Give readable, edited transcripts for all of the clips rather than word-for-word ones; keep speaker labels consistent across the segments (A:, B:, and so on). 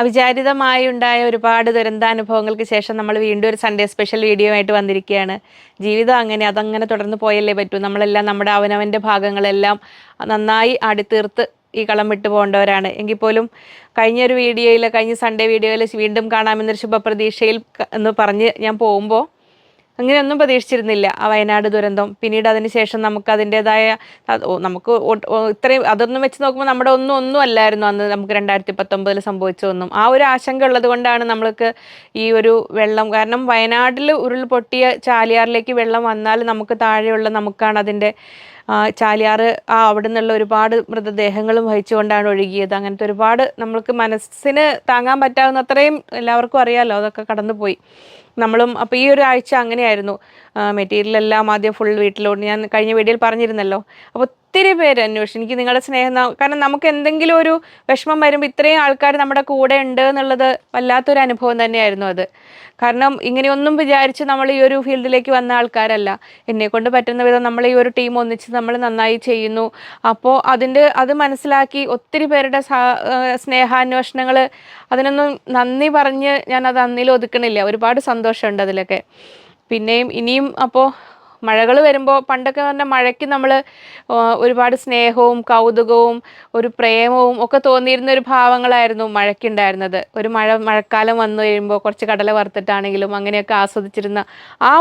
A: അവിചാരിതമായി ഉണ്ടായ ഒരുപാട് ദുരന്താനുഭവങ്ങൾക്ക് ശേഷം നമ്മൾ വീണ്ടും ഒരു സൺഡേ സ്പെഷ്യൽ വീഡിയോ ആയിട്ട് വന്നിരിക്കുകയാണ്. ജീവിതം അതങ്ങനെ തുടർന്ന് പോയല്ലേ പറ്റൂ. നമ്മളെല്ലാം നമ്മുടെ അവനവൻ്റെ ഭാഗങ്ങളെല്ലാം നന്നായി ആടിത്തീർത്ത് ഈ കളം വിട്ടു പോകേണ്ടവരാണ്. എങ്കിൽ പോലും കഴിഞ്ഞ സൺഡേ വീഡിയോയിൽ വീണ്ടും കാണാമെന്നൊരു ശുഭപ്രതീക്ഷയിൽ എന്ന് പറഞ്ഞ് ഞാൻ പോകുമ്പോൾ അങ്ങനെയൊന്നും പ്രതീക്ഷിച്ചിരുന്നില്ല ആ വയനാട് ദുരന്തം. പിന്നീട് അതിന് ശേഷം നമുക്ക് അതിൻ്റെതായ നമുക്ക് ഇത്രയും അതൊന്നും വെച്ച് നോക്കുമ്പോൾ നമ്മുടെ ഒന്നും അല്ലായിരുന്നു അന്ന് നമുക്ക് 2019 സംഭവിച്ചതൊന്നും. ആ ഒരു ആശങ്ക ഉള്ളത് കൊണ്ടാണ് നമ്മൾക്ക് ഈ ഒരു വെള്ളം, കാരണം വയനാട്ടിൽ ഉരുൾപൊട്ടിയ ചാലിയാറിലേക്ക് വെള്ളം വന്നാൽ നമുക്ക് താഴെയുള്ള നമുക്കാണ് അതിൻ്റെ ചാലിയാറ് അവിടെ നിന്നുള്ള ഒരുപാട് മൃതദേഹങ്ങളും വഹിച്ചുകൊണ്ടാണ് ഒഴുകിയത്. അങ്ങനത്തെ ഒരുപാട് നമ്മൾക്ക് മനസ്സിന് താങ്ങാൻ പറ്റാവുന്ന അത്രയും എല്ലാവർക്കും അറിയാമല്ലോ, അതൊക്കെ കടന്നുപോയി. നമ്മളും അപ്പോൾ ഈ ഒരു ആഴ്ച അങ്ങനെയായിരുന്നു. മെറ്റീരിയലെല്ലാം ആദ്യം ഫുൾ വീട്ടിലോട്ട് ഞാൻ കഴിഞ്ഞ വീഡിയോയിൽ പറഞ്ഞിരുന്നല്ലോ. അപ്പോൾ ഒത്തിരി പേര് അന്വേഷിച്ചു. എനിക്ക് നിങ്ങളുടെ സ്നേഹം, കാരണം നമുക്ക് എന്തെങ്കിലും ഒരു വിഷമം വരുമ്പോൾ ഇത്രയും ആൾക്കാർ നമ്മുടെ കൂടെ ഉണ്ട് എന്നുള്ളത് വല്ലാത്തൊരു അനുഭവം തന്നെയായിരുന്നു അത്. കാരണം ഇങ്ങനെയൊന്നും വിചാരിച്ച് നമ്മൾ ഈ ഒരു ഫീൽഡിലേക്ക് വന്ന ആൾക്കാരല്ല. എന്നെക്കൊണ്ട് പറ്റുന്ന വിധം നമ്മൾ ഈ ഒരു ടീം ഒന്നിച്ച് നമ്മൾ നന്നായി ചെയ്യുന്നു. അപ്പോൾ അത് മനസ്സിലാക്കി ഒത്തിരി പേരുടെ സ്നേഹാന്വേഷണങ്ങൾ, അതിനൊന്നും നന്ദി പറഞ്ഞ് ഞാനത് അന്നിൽ ഒതുക്കണില്ല. ഒരുപാട് സന്തോഷമുണ്ട് അതിലൊക്കെ. പിന്നെയും ഇനിയും അപ്പോൾ മഴകൾ വരുമ്പോൾ പണ്ടൊക്കെ പറഞ്ഞാൽ മഴയ്ക്ക് നമ്മൾ ഒരുപാട് സ്നേഹവും കൗതുകവും ഒരു പ്രേമവും ഒക്കെ തോന്നിയിരുന്ന ഒരു ഭാവങ്ങളായിരുന്നു മഴയ്ക്കുണ്ടായിരുന്നത്. ഒരു മഴക്കാലം വന്നു കഴിയുമ്പോൾ കുറച്ച് കടല വറുത്തിട്ടാണെങ്കിലും അങ്ങനെയൊക്കെ ആസ്വദിച്ചിരുന്ന ആ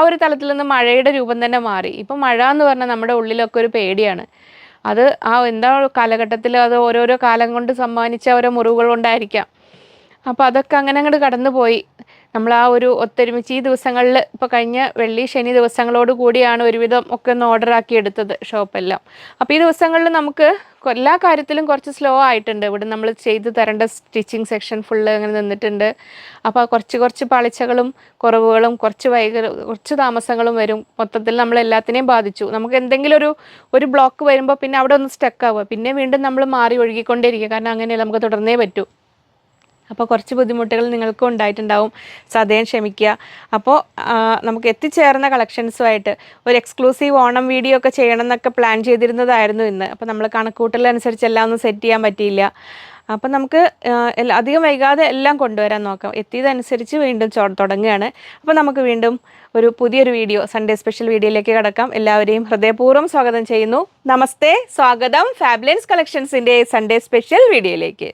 A: ഒരു തലത്തിൽ നിന്ന് മഴയുടെ രൂപം തന്നെ മാറി. ഇപ്പം മഴ എന്ന് പറഞ്ഞാൽ നമ്മുടെ ഉള്ളിലൊക്കെ ഒരു പേടിയാണ്. അത് കാലഘട്ടത്തിൽ അത് ഓരോരോ കാലം കൊണ്ട് സമ്മാനിച്ച ഓരോ മുറിവുകൾ കൊണ്ടായിരിക്കാം. അപ്പോൾ അതൊക്കെ അങ്ങനെ അങ്ങോട്ട് കടന്നുപോയി. നമ്മൾ ആ ഒരു ഒത്തൊരുമിച്ച് ഈ ദിവസങ്ങളിൽ ഇപ്പോൾ കഴിഞ്ഞ വെള്ളി ശനി ദിവസങ്ങളോട് കൂടിയാണ് ഒരുവിധം ഒക്കെ ഒന്ന് ഓർഡറാക്കി എടുത്തത് ഷോപ്പെല്ലാം. അപ്പോൾ ഈ ദിവസങ്ങളിൽ നമുക്ക് എല്ലാ കാര്യത്തിലും കുറച്ച് സ്ലോ ആയിട്ടുണ്ട്. ഇവിടെ നമ്മൾ ചെയ്തു തരേണ്ട സ്റ്റിച്ചിങ് സെക്ഷൻ ഫുള്ള് അങ്ങനെ നിന്നിട്ടുണ്ട്. അപ്പോൾ കുറച്ച് പാളിച്ചകളും കുറവുകളും കുറച്ച് താമസങ്ങളും വരും. മൊത്തത്തിൽ നമ്മൾ എല്ലാത്തിനെയും ബാധിച്ചു. നമുക്ക് എന്തെങ്കിലും ഒരു ബ്ലോക്ക് വരുമ്പോൾ പിന്നെ അവിടെ ഒന്ന് സ്റ്റക്ക് ആവുക, പിന്നെ വീണ്ടും നമ്മൾ മാറി ഒഴുകിക്കൊണ്ടേയിരിക്കുക. കാരണം അങ്ങനെയല്ല, നമുക്ക് തുടർന്നേ പറ്റൂ. അപ്പോൾ കുറച്ച് ബുദ്ധിമുട്ടുകൾ നിങ്ങൾക്കും ഉണ്ടായിട്ടുണ്ടാവും. സദയം ക്ഷമിക്കുക. അപ്പോൾ നമുക്ക് എത്തിച്ചേർന്ന കളക്ഷൻസുമായിട്ട് ഒരു എക്സ്ക്ലൂസീവ് ഓണം വീഡിയോ ഒക്കെ ചെയ്യണം എന്നൊക്കെ പ്ലാൻ ചെയ്തിരുന്നതായിരുന്നു ഇന്ന്. അപ്പോൾ നമ്മൾ കണക്കൂട്ടലനുസരിച്ച് എല്ലാം ഒന്നും സെറ്റ് ചെയ്യാൻ പറ്റിയില്ല. അപ്പം നമുക്ക് അധികം വൈകാതെ എല്ലാം കൊണ്ടുവരാൻ നോക്കാം. എത്തിയതനുസരിച്ച് വീണ്ടും തുടങ്ങുകയാണ്. അപ്പോൾ നമുക്ക് വീണ്ടും പുതിയൊരു വീഡിയോ, സൺഡേ സ്പെഷ്യൽ വീഡിയോയിലേക്ക് കടക്കാം. എല്ലാവരെയും ഹൃദയപൂർവ്വം സ്വാഗതം ചെയ്യുന്നു. നമസ്തേ, സ്വാഗതം ഫാബ്ലെൻസ് കളക്ഷൻസിൻ്റെ സൺഡേ സ്പെഷ്യൽ വീഡിയോയിലേക്ക്.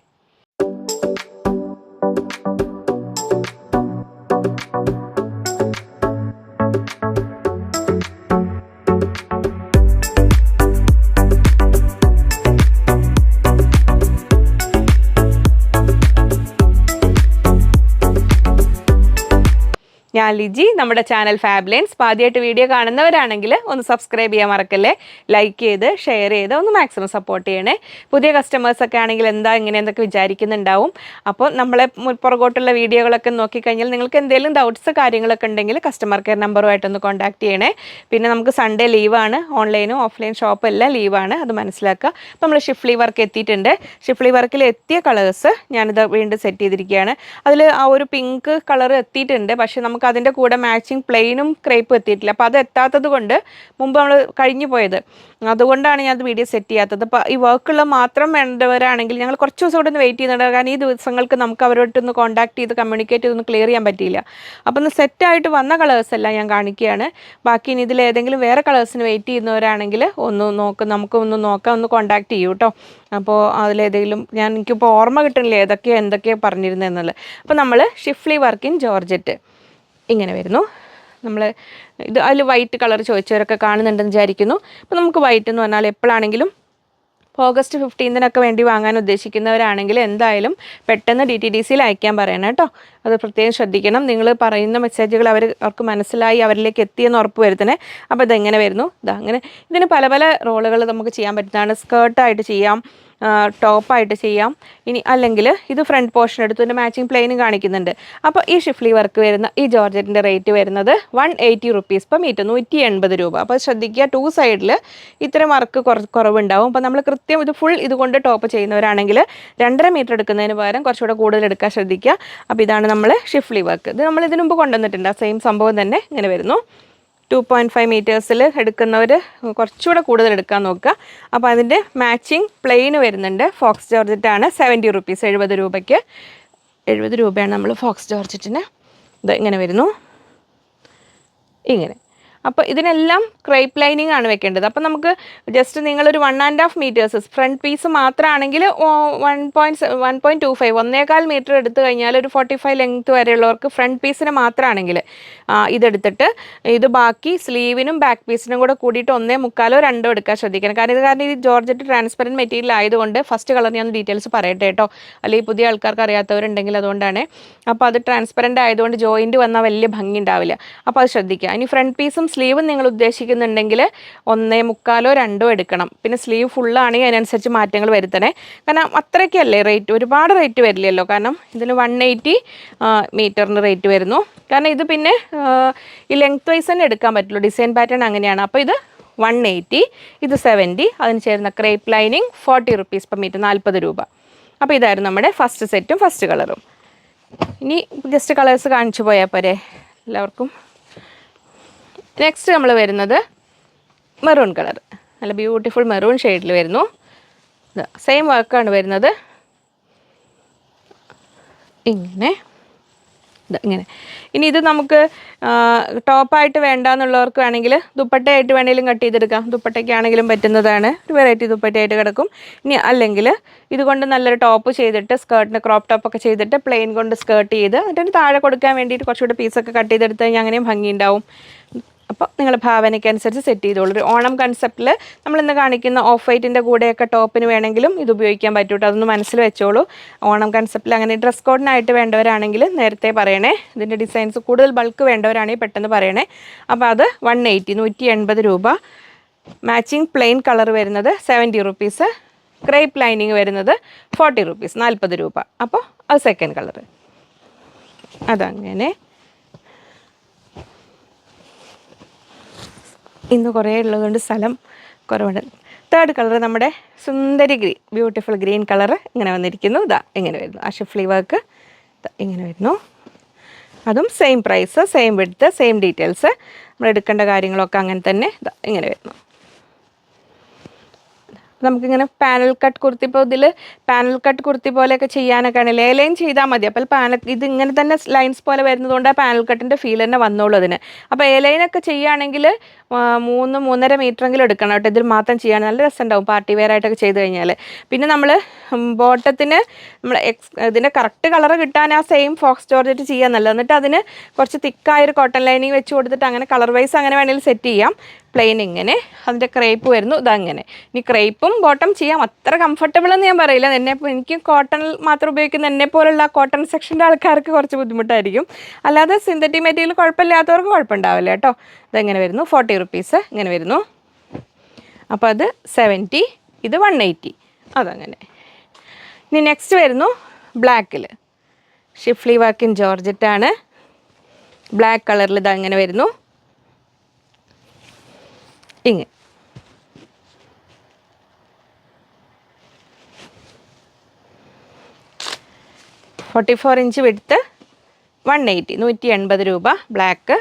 A: ഞാൻ ലിജി. നമ്മുടെ ചാനൽ ഫാബ്ലെൻസ് ആദ്യമായിട്ട് വീഡിയോ കാണുന്നവരാണെങ്കിൽ ഒന്ന് സബ്സ്ക്രൈബ് ചെയ്യാൻ മറക്കല്ലേ. ലൈക്ക് ചെയ്ത് ഷെയർ ചെയ്ത് ഒന്ന് മാക്സിമം സപ്പോർട്ട് ചെയ്യണേ. പുതിയ കസ്റ്റമേഴ്സൊക്കെ ആണെങ്കിൽ എന്തൊക്കെ വിചാരിക്കുന്നുണ്ടാവും. അപ്പോൾ നമ്മളെ പുറകോട്ടുള്ള വീഡിയോകളൊക്കെ നോക്കിക്കഴിഞ്ഞാൽ നിങ്ങൾക്ക് എന്തെങ്കിലും ഡൗട്ട്സ് കാര്യങ്ങളൊക്കെ ഉണ്ടെങ്കിൽ കസ്റ്റമർ കെയർ നമ്പറുമായിട്ടൊന്ന് കോൺടാക്ട് ചെയ്യണേ. പിന്നെ നമുക്ക് സൺഡേ ലീവാണ്. ഓൺലൈനും ഓഫ്ലൈൻ ഷോപ്പും എല്ലാം ലീവാണ്, അത് മനസ്സിലാക്കുക. അപ്പോൾ നമ്മൾ ഷിഫ്ലി വർക്ക് എത്തിയിട്ടുണ്ട്. ഷിഫ്ലി വർക്കിൽ എത്തിയ കളേഴ്സ് ഞാനിത് വീണ്ടും സെറ്റ് ചെയ്തിരിക്കുകയാണ്. അതിൽ ആ ഒരു പിങ്ക് കളർ എത്തിയിട്ടുണ്ട്. പക്ഷേ നമുക്ക് അതിൻ്റെ കൂടെ മാച്ചിങ് പ്ലെയിനും ക്രേപ്പും എത്തിയിട്ടില്ല. അപ്പോൾ അത് എത്താത്തത് കൊണ്ട് മുമ്പ് നമ്മൾ കഴിഞ്ഞു പോയത്, അതുകൊണ്ടാണ് ഞാനത് വീഡിയോ സെറ്റ് ചെയ്യാത്തത്. അപ്പോൾ ഈ വർക്കുള്ള മാത്രം വേണ്ടവരാണെങ്കിൽ ഞങ്ങൾ കുറച്ച് ദിവസം കൂടെ ഒന്ന് വെയിറ്റ് ചെയ്യുന്നുണ്ട്. കാരണം ഈ ദിവസങ്ങൾക്ക് നമുക്ക് അവരോട്ടൊന്ന് കോൺടാക്ട് ചെയ്ത് കമ്മ്യൂണിക്കേറ്റ് ചെയ്തൊന്ന് ക്ലിയർ ചെയ്യാൻ പറ്റിയില്ല. അപ്പോൾ ഒന്ന് സെറ്റായിട്ട് വന്ന കളേഴ്സ് എല്ലാം ഞാൻ കാണിക്കുകയാണ്. ബാക്കി ഇനി ഇതിൽ ഏതെങ്കിലും വേറെ കളേഴ്സിന് വെയിറ്റ് ചെയ്യുന്നവരാണെങ്കിൽ നമുക്കൊന്ന് നോക്കാം, ഒന്ന് കോൺടാക്ട് ചെയ്യൂ കേട്ടോ. അപ്പോൾ അതിലേതെങ്കിലും എനിക്കിപ്പോൾ ഓർമ്മ കിട്ടണില്ല എന്തൊക്കെയാണ് പറഞ്ഞിരുന്നതെന്നുള്ളത്. അപ്പോൾ നമ്മൾ ഷിഫ്ലി വർക്ക് ഇൻ ജോർജറ്റ് ഇങ്ങനെ വരുന്നു. അതിൽ വൈറ്റ് കളർ ചോദിച്ചവരൊക്കെ കാണുന്നുണ്ടെന്ന് വിചാരിക്കുന്നു. അപ്പോൾ നമുക്ക് വൈറ്റ് എന്ന് പറഞ്ഞാൽ എപ്പോഴാണെങ്കിലും ഓഗസ്റ്റ് 15-നൊക്കെ വേണ്ടി വാങ്ങാൻ ഉദ്ദേശിക്കുന്നവരാണെങ്കിൽ എന്തായാലും പെട്ടെന്ന് DTDCയിൽ അയക്കാൻ പറയണം കേട്ടോ. അത് പ്രത്യേകം ശ്രദ്ധിക്കണം. നിങ്ങൾ പറയുന്ന മെസ്സേജുകൾ അവർക്ക് മനസ്സിലായി അവരിലേക്ക് എത്തിയെന്ന് ഉറപ്പ് വരുത്തണേ. അപ്പോൾ ഇതെങ്ങനെ വരുന്നു, അങ്ങനെ ഇതിന് പല റോളുകൾ നമുക്ക് ചെയ്യാൻ പറ്റുന്നതാണ്. സ്കേർട്ടായിട്ട് ചെയ്യാം, ടോപ്പായിട്ട് ചെയ്യാം. ഇനി അല്ലെങ്കിൽ ഇത് ഫ്രണ്ട് പോർഷൻ എടുത്ത് ഇതിൻ്റെ മാച്ചിങ് പ്ലെയിനും കാണിക്കുന്നുണ്ട്. അപ്പോൾ ഈ ഷിഫ്ലി വർക്ക് വരുന്ന ഈ ജോർജറ്റിൻ്റെ റേറ്റ് വരുന്നത് 180 rupees per meter, 180 രൂപ. അപ്പോൾ ശ്രദ്ധിക്കുക, 2 സൈഡിൽ ഇത്രയും വർക്ക് കുറവുണ്ടാവും. അപ്പോൾ നമ്മൾ കൃത്യം ഇത് ഫുൾ ഇതുകൊണ്ട് ടോപ്പ് ചെയ്യുന്നവരാണെങ്കിൽ 2.5 മീറ്റർ എടുക്കുന്നതിന് പകരം കുറച്ചുകൂടെ കൂടുതൽ എടുക്കാൻ ശ്രദ്ധിക്കുക. അപ്പോൾ ഇതാണ് നമ്മൾ ഷിഫ്ലി വർക്ക്. ഇത് നമ്മൾ ഇതിനു മുമ്പ് കൊണ്ടുവന്നിട്ടുണ്ട്. ആ സെയിം സംഭവം തന്നെ ഇങ്ങനെ വരുന്നു. 2.5 മീറ്റേഴ്സിൽ എടുക്കുന്നവർ കുറച്ചുകൂടെ കൂടുതൽ എടുക്കാൻ നോക്കുക. അപ്പോൾ അതിൻ്റെ മാച്ചിങ് പ്ലെയിൻ വരുന്നുണ്ട്. ഫോക്സ് ജോർജറ്റാണ്. 70 റുപ്പീസ്, 70 രൂപയ്ക്ക്. 70 രൂപയാണ് നമ്മൾ ഫോക്സ് ജോർജറ്റിന്. ഇത് ഇങ്ങനെ വരുന്നു, ഇങ്ങനെ. അപ്പോൾ ഇതിനെല്ലാം ക്രേപ്പ് ലൈനിങ് ആണ് വെക്കേണ്ടത്. അപ്പോൾ നമുക്ക് ജസ്റ്റ് നിങ്ങളൊരു 1.5 മീറ്റേഴ്സ് ഫ്രണ്ട് പീസ് മാത്രമാണെങ്കിൽ 1.25 1.25 മീറ്റർ എടുത്തു കഴിഞ്ഞാൽ ഒരു 45 ലെങ്ത് വരെയുള്ളവർക്ക് ഫ്രണ്ട് പീസിന് മാത്രമാണെങ്കിൽ ഇതെടുത്തിട്ട് ഇത് ബാക്കി സ്ലീവിനും ബാക്ക് പീസിനും കൂടെ കൂടിയിട്ട് 1.25 2 എടുക്കാൻ ശ്രദ്ധിക്കണം. കാരണം ഈ ജോർജറ്റ് ട്രാൻസ്പെറൻറ്റ് മെറ്റീരിയൽ ആയതുകൊണ്ട് ഫസ്റ്റ് കളർ ഞാൻ ഡീറ്റെയിൽസ് പറയട്ടെ കേട്ടോ, അല്ലെങ്കിൽ പുതിയ ആൾക്കാർക്ക് അറിയാത്തവരുണ്ടെങ്കിൽ അതുകൊണ്ടാണ്. അപ്പോൾ അത് ട്രാൻസ്പെറൻറ്റ് ആയതുകൊണ്ട് ജോയിൻറ്റ് വന്നാൽ വലിയ ഭംഗി ഉണ്ടാവില്ല. അപ്പോൾ അത് ശ്രദ്ധിക്കുക. ഇനി ഫ്രണ്ട് പീസും സ്ലീവും നിങ്ങൾ ഉദ്ദേശിക്കുന്നുണ്ടെങ്കിൽ 1.25 2 എടുക്കണം. പിന്നെ സ്ലീവ് ഫുള്ളാണെങ്കിൽ അതിനനുസരിച്ച് മാറ്റങ്ങൾ വരുത്തണേ. കാരണം അത്രയ്ക്കല്ലേ റേറ്റ്, ഒരുപാട് റേറ്റ് വരില്ലല്ലോ. കാരണം ഇതിന് 180 മീറ്ററിന് റേറ്റ് വരുന്നു. കാരണം ഇത് പിന്നെ ഈ ലെങ്ത് വൈസ് തന്നെ എടുക്കാൻ പറ്റുള്ളൂ, ഡിസൈൻ പാറ്റേൺ അങ്ങനെയാണ്. അപ്പോൾ ഇത് 180, ഇത് 70, അതിന് ചേരുന്ന crepe lining 40 rupees per metre, 40 രൂപ. അപ്പോൾ ഇതായിരുന്നു നമ്മുടെ ഫസ്റ്റ് സെറ്റും ഫസ്റ്റ് കളറും. ഇനി ജസ്റ്റ് കളേഴ്സ് കാണിച്ചു പോയാൽ പോരെ എല്ലാവർക്കും. നെക്സ്റ്റ് നമ്മൾ വരുന്നത് മെറൂൺ കളർ, നല്ല ബ്യൂട്ടിഫുൾ മെറൂൺ ഷെയ്ഡിൽ വരുന്നു. സെയിം വർക്കാണ് വരുന്നത്, ഇങ്ങനെ ഇങ്ങനെ. ഇനി ഇത് നമുക്ക് ടോപ്പായിട്ട് വേണ്ടാന്നുള്ളവർക്ക് വേണമെങ്കിൽ ദുപ്പട്ടയായിട്ട് വേണമെങ്കിലും കട്ട് ചെയ്തെടുക്കാം. ദുപ്പട്ടയ്ക്കാണെങ്കിലും പറ്റുന്നതാണ്, ഒരു വെറൈറ്റി ദുപ്പട്ടയായിട്ട് കിടക്കും. ഇനി അല്ലെങ്കിൽ ഇതുകൊണ്ട് നല്ലൊരു ടോപ്പ് ചെയ്തിട്ട് സ്കേർട്ടിന് ക്രോപ്പ് ടോപ്പൊക്കെ ചെയ്തിട്ട് പ്ലെയിൻ കൊണ്ട് സ്കേർട്ട് ചെയ്ത് എന്നിട്ട് താഴെ കൊടുക്കാൻ വേണ്ടിയിട്ട് കുറച്ചുകൂടി പീസൊക്കെ കട്ട് ചെയ്തെടുത്ത് കഴിഞ്ഞാൽ അങ്ങനെയും ഭംഗി ഉണ്ടാവും. അപ്പോൾ നിങ്ങളുടെ ഭാവനയ്ക്കനുസരിച്ച് സെറ്റ് ചെയ്തോളൂ. ഒരു ഓണം കൺസെപ്റ്റിൽ നമ്മളിന്ന് കാണിക്കുന്ന ഓഫ് വൈറ്റിൻ്റെ കൂടെയൊക്കെ ടോപ്പിന് വേണമെങ്കിലും ഇത് ഉപയോഗിക്കാൻ പറ്റൂട്ടോ, അതൊന്ന് മനസ്സിൽ വെച്ചോളൂ. ഓണം കൺസെപ്റ്റിൽ അങ്ങനെ ഡ്രസ് കോഡിനായിട്ട് വേണ്ടവരാണെങ്കിൽ നേരത്തെ പറയണേ. ഇതിൻ്റെ ഡിസൈൻസ് കൂടുതൽ ബൾക്ക് വേണ്ടവരാണെങ്കിൽ പെട്ടെന്ന് പറയണേ. അപ്പോൾ അത് 180 180 രൂപ. മാച്ചിങ് പ്ലെയിൻ കളർ വരുന്നത് 70 റുപ്പീസ്. ക്രേപ്പ് ലൈനിങ് വരുന്നത് 40 റുപ്പീസ്, 40 രൂപ. അപ്പോൾ അത് സെക്കൻഡ് കളർ. അതങ്ങനെ ഇന്ന് കുറേ ഉള്ളതുകൊണ്ട് സ്ഥലം കുറവുണ്ട്. തേർഡ് കളർ നമ്മുടെ സുന്ദരി ഗ്രീൻ, ബ്യൂട്ടിഫുൾ ഗ്രീൻ കളർ ഇങ്ങനെ വന്നിരിക്കുന്നു. ഇതാ ഇങ്ങനെ വരുന്നു, ആ ഷിഫ്ലി വർക്ക് ഇങ്ങനെ വരുന്നു. അതും same price, same width, same details. നമ്മൾ എടുക്കേണ്ട കാര്യങ്ങളൊക്കെ അങ്ങനെ തന്നെ ഇതാ ഇങ്ങനെ വരുന്നു. നമുക്കിങ്ങനെ പാനൽ കട്ട് കുർത്തി, ഇപ്പോൾ ഇതിൽ പാനൽ കട്ട് കുർത്തി പോലെയൊക്കെ ചെയ്യാനൊക്കെ ആണെങ്കിൽ ലൈൻ ചെയ്താൽ മതി. അപ്പോൾ ഇത് ഇങ്ങനെ തന്നെ ലൈൻസ് പോലെ വരുന്നതുകൊണ്ട് ആ പാനൽ കട്ടിൻ്റെ ഫീൽ തന്നെ വന്നോളൂ അതിന്. അപ്പോൾ ലൈനൊക്കെ ചെയ്യുകയാണെങ്കിൽ 3-3.5 മീറ്ററെങ്കിലും എടുക്കണം കേട്ടോ. ഇതിൽ മാത്രം ചെയ്യാൻ നല്ല രസമുണ്ടാവും പാർട്ടി വെയർ ആയിട്ടൊക്കെ ചെയ്ത് കഴിഞ്ഞാൽ. പിന്നെ നമ്മൾ ബോട്ടത്തിന് നമ്മൾ ഇതിൻ്റെ കറക്റ്റ് കളർ കിട്ടാൻ ആ സെയിം ഫോക്സ് ജോർജറ്റ് ചെയ്യാൻ നല്ലത്. എന്നിട്ട് അതിന് കുറച്ച് തിക്കായൊരു കോട്ടൺ ലൈനിങ് വെച്ച് കൊടുത്തിട്ട് അങ്ങനെ കളർ വൈസ് അങ്ങനെ വേണമെങ്കിൽ സെറ്റ് ചെയ്യാം. പ്ലെയിൻ ഇങ്ങനെ, അതിൻ്റെ ക്രേപ്പ് വരുന്നു ഇതങ്ങനെ. ഇനി ക്രേപ്പും ബോട്ടം ചെയ്യാം, അത്ര കംഫർട്ടബിൾ എന്ന് ഞാൻ പറയില്ല. എനിക്ക് കോട്ടൺ മാത്രം ഉപയോഗിക്കുന്ന എന്നെപ്പോലുള്ള കോട്ടൺ സെക്ഷൻ്റെ ആൾക്കാർക്ക് കുറച്ച് ബുദ്ധിമുട്ടായിരിക്കും. അല്ലാതെ സിന്തറ്റിക് മെറ്റീരിയൽ കുഴപ്പമില്ലാത്തവർക്ക് കുഴപ്പമുണ്ടാവില്ല കേട്ടോ. ഇതെങ്ങനെ വരുന്നു 40 റുപ്പീസ് ഇങ്ങനെ വരുന്നു. അപ്പോൾ അത് 70, ഇത് 180, അതങ്ങനെ. ഇനി നെക്സ്റ്റ് വരുന്നു ബ്ലാക്കിൽ, ഷിഫ്ലി വർക്കിൻ ജോർജറ്റാണ്. ബ്ലാക്ക് കളറിൽ ഇതങ്ങനെ വരുന്നു, ഇങ്ങനെ. 44 ഇഞ്ച് വിഡ്ത്ത്, 180, 180 രൂപ. ബ്ലാക്ക്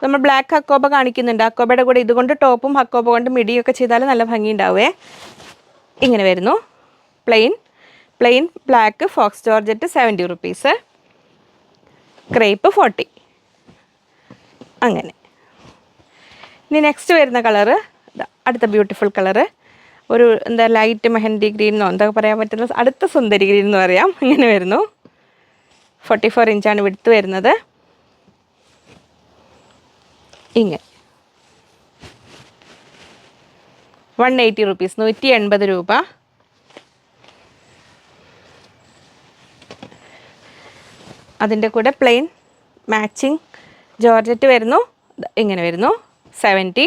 A: നമ്മൾ ബ്ലാക്ക് ഹക്കോബ കാണിക്കുന്നുണ്ട്. ഹക്കോബയുടെ കൂടെ ഇതുകൊണ്ട് ടോപ്പും ഹക്കോബ കൊണ്ട് മിഡിയൊക്കെ ചെയ്താൽ നല്ല ഭംഗി ഉണ്ടാവേ. ഇങ്ങനെ വരുന്നു plain black faux georgette 70 rupees. Crepe 40, അങ്ങനെ. ഇനി നെക്സ്റ്റ് വരുന്ന കളറ് അടുത്ത ബ്യൂട്ടിഫുൾ കളറ്, ഒരു എന്താ ലൈറ്റ് മെഹന്തി ഗ്രീൻ എന്നോ എന്താ പറയാൻ പറ്റുന്ന, അടുത്ത സുന്ദരി ഗ്രീൻ എന്ന് പറയാം. ഇങ്ങനെ വരുന്നു. 44 ഇഞ്ചാണ് വിഡ്ത്ത് വരുന്നത്, ഇങ്ങനെ. 180 റുപ്പീസ്, 180 രൂപ. അതിൻ്റെ കൂടെ പ്ലെയിൻ മാച്ചിങ് ജോർജറ്റ് വരുന്നു, ഇങ്ങനെ വരുന്നു. 70.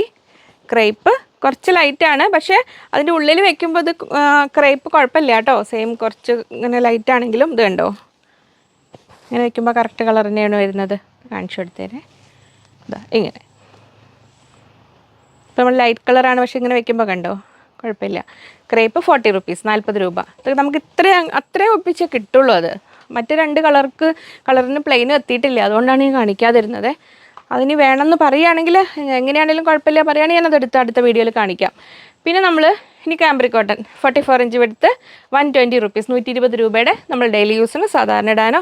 A: ക്രേപ്പ് കുറച്ച് ലൈറ്റാണ്, പക്ഷേ അതിൻ്റെ ഉള്ളിൽ വെക്കുമ്പോൾ ഇത് ക്രേപ്പ് കുഴപ്പമില്ല കേട്ടോ. സെയിം കുറച്ച് ഇങ്ങനെ ലൈറ്റാണെങ്കിലും ഇത് കണ്ടോ, ഇങ്ങനെ വെക്കുമ്പോൾ കറക്റ്റ് കളർ തന്നെയാണ് വരുന്നത്. കാണിച്ചു കൊടുത്തേരെ, ഇതാ ഇങ്ങനെ. ഇപ്പോൾ നമ്മൾ ലൈറ്റ് കളറാണ്, പക്ഷേ ഇങ്ങനെ വെക്കുമ്പോൾ കണ്ടോ കുഴപ്പമില്ല. ക്രേപ്പ് 40 റുപ്പീസ്, 40 രൂപ. നമുക്ക് അത്രയും ഒപ്പിച്ചേ കിട്ടുള്ളൂ. അത് മറ്റ് രണ്ട് കളറിന് പ്ലെയിനും എത്തിയിട്ടില്ല, അതുകൊണ്ടാണ് ഞാൻ കാണിക്കാതിരുന്നത്. അതിന് വേണമെന്ന് പറയുകയാണെങ്കിൽ എങ്ങനെയാണെങ്കിലും കുഴപ്പമില്ല, പറയുകയാണെങ്കിൽ ഞാനത് അടുത്ത വീഡിയോയിൽ കാണിക്കാം. പിന്നെ നമ്മൾ ഇനി കാംബ്രിക് കോട്ടൺ 44 ഇഞ്ച് എടുത്ത് 120 റുപ്പീസ്, 120 രൂപയുടെ നമ്മൾ ഡെയിലി യൂസിന് സാധാരണ ഇടാനോ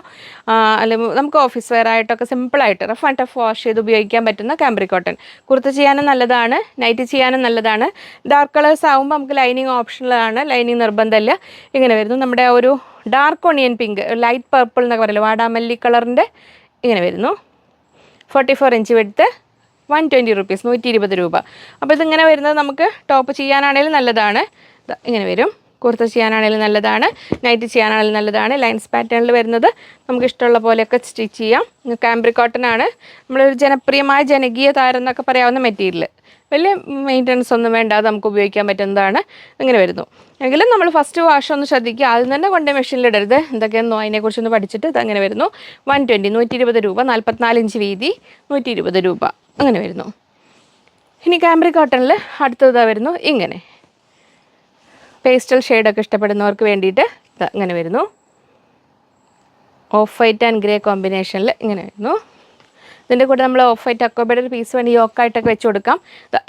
A: അല്ലെങ്കിൽ നമുക്ക് ഓഫീസ് വെയർ ആയിട്ടൊക്കെ സിമ്പിളായിട്ട് റഫ് ആൻഡ് ടഫ് വാഷ് ചെയ്ത് ഉപയോഗിക്കാൻ പറ്റുന്ന കാംബ്രിക് കോട്ടൺ. കുർത്ത ചെയ്യാനും നല്ലതാണ്, നൈറ്റ് ചെയ്യാനും നല്ലതാണ്. ഡാർക്ക് കളേഴ്സ് ആകുമ്പോൾ നമുക്ക് ലൈനിങ് ഓപ്ഷനിലാണ്, ലൈനിങ് നിർബന്ധമില്ല. ഇങ്ങനെ വരുന്നു നമ്മുടെ ഒരു dark onion pink, light purple എന്നൊക്കെ പറയില്ല, വാടാമല്ലി കളറിൻ്റെ ഇങ്ങനെ വരുന്നു. 44 ഇഞ്ച് എടുത്ത് 120 റുപ്പീസ്, 120 രൂപ. അപ്പോൾ ഇതിങ്ങനെ വരുന്നത് നമുക്ക് ടോപ്പ് ചെയ്യാനാണെങ്കിലും നല്ലതാണ്. ഇങ്ങനെ വരും. കുർത്ത ചെയ്യാനാണെങ്കിലും നല്ലതാണ്, നൈറ്റ് ചെയ്യാനാണെങ്കിലും നല്ലതാണ്. ലൈൻസ് പാറ്റേണിൽ വരുന്നത് നമുക്ക് ഇഷ്ടമുള്ള പോലെയൊക്കെ സ്റ്റിച്ച് ചെയ്യാം. കാംബ്രിക് കോട്ടൺ ആണ് നമ്മളൊരു ജനപ്രിയമായ ജനകീയ താരം എന്നൊക്കെ പറയാവുന്ന മെറ്റീരിയൽ. വലിയ മെയിൻ്റനൻസ് ഒന്നും വേണ്ടാതെ നമുക്ക് ഉപയോഗിക്കാൻ പറ്റുന്നതാണ്. ഇങ്ങനെ വരുന്നു. എങ്കിലും നമ്മൾ ഫസ്റ്റ് വാഷ് ഒന്ന് ശ്രദ്ധിക്കുക, ആദ്യം തന്നെ കൊണ്ട് മെഷീനിലിടരുത്. എന്തൊക്കെയെന്നോ അതിനെക്കുറിച്ചൊന്ന് പഠിച്ചിട്ട് ഇതങ്ങനെ വരുന്നു. 120, 120 രൂപ. 44 ഇഞ്ച് വീതി, 120 രൂപ. അങ്ങനെ വരുന്നു. ഇനി കാംബ്രിക് കോട്ടണിൽ അടുത്തത് വരുന്നു ഇങ്ങനെ പേസ്റ്റൽ ഷെയ്ഡൊക്കെ ഇഷ്ടപ്പെടുന്നവർക്ക് വേണ്ടിയിട്ട് ഇങ്ങനെ വരുന്നു. ഓഫ് വൈറ്റ് ആൻഡ് ഗ്രേ കോമ്പിനേഷനിൽ ഇങ്ങനെ വരുന്നു. ഇതിൻ്റെ കൂടെ നമ്മൾ ഓഫ് വൈറ്റ് അക്കോബയുടെ ഒരു പീസ് വേണ്ടി യോക്കായിട്ടൊക്കെ വെച്ച് കൊടുക്കാം.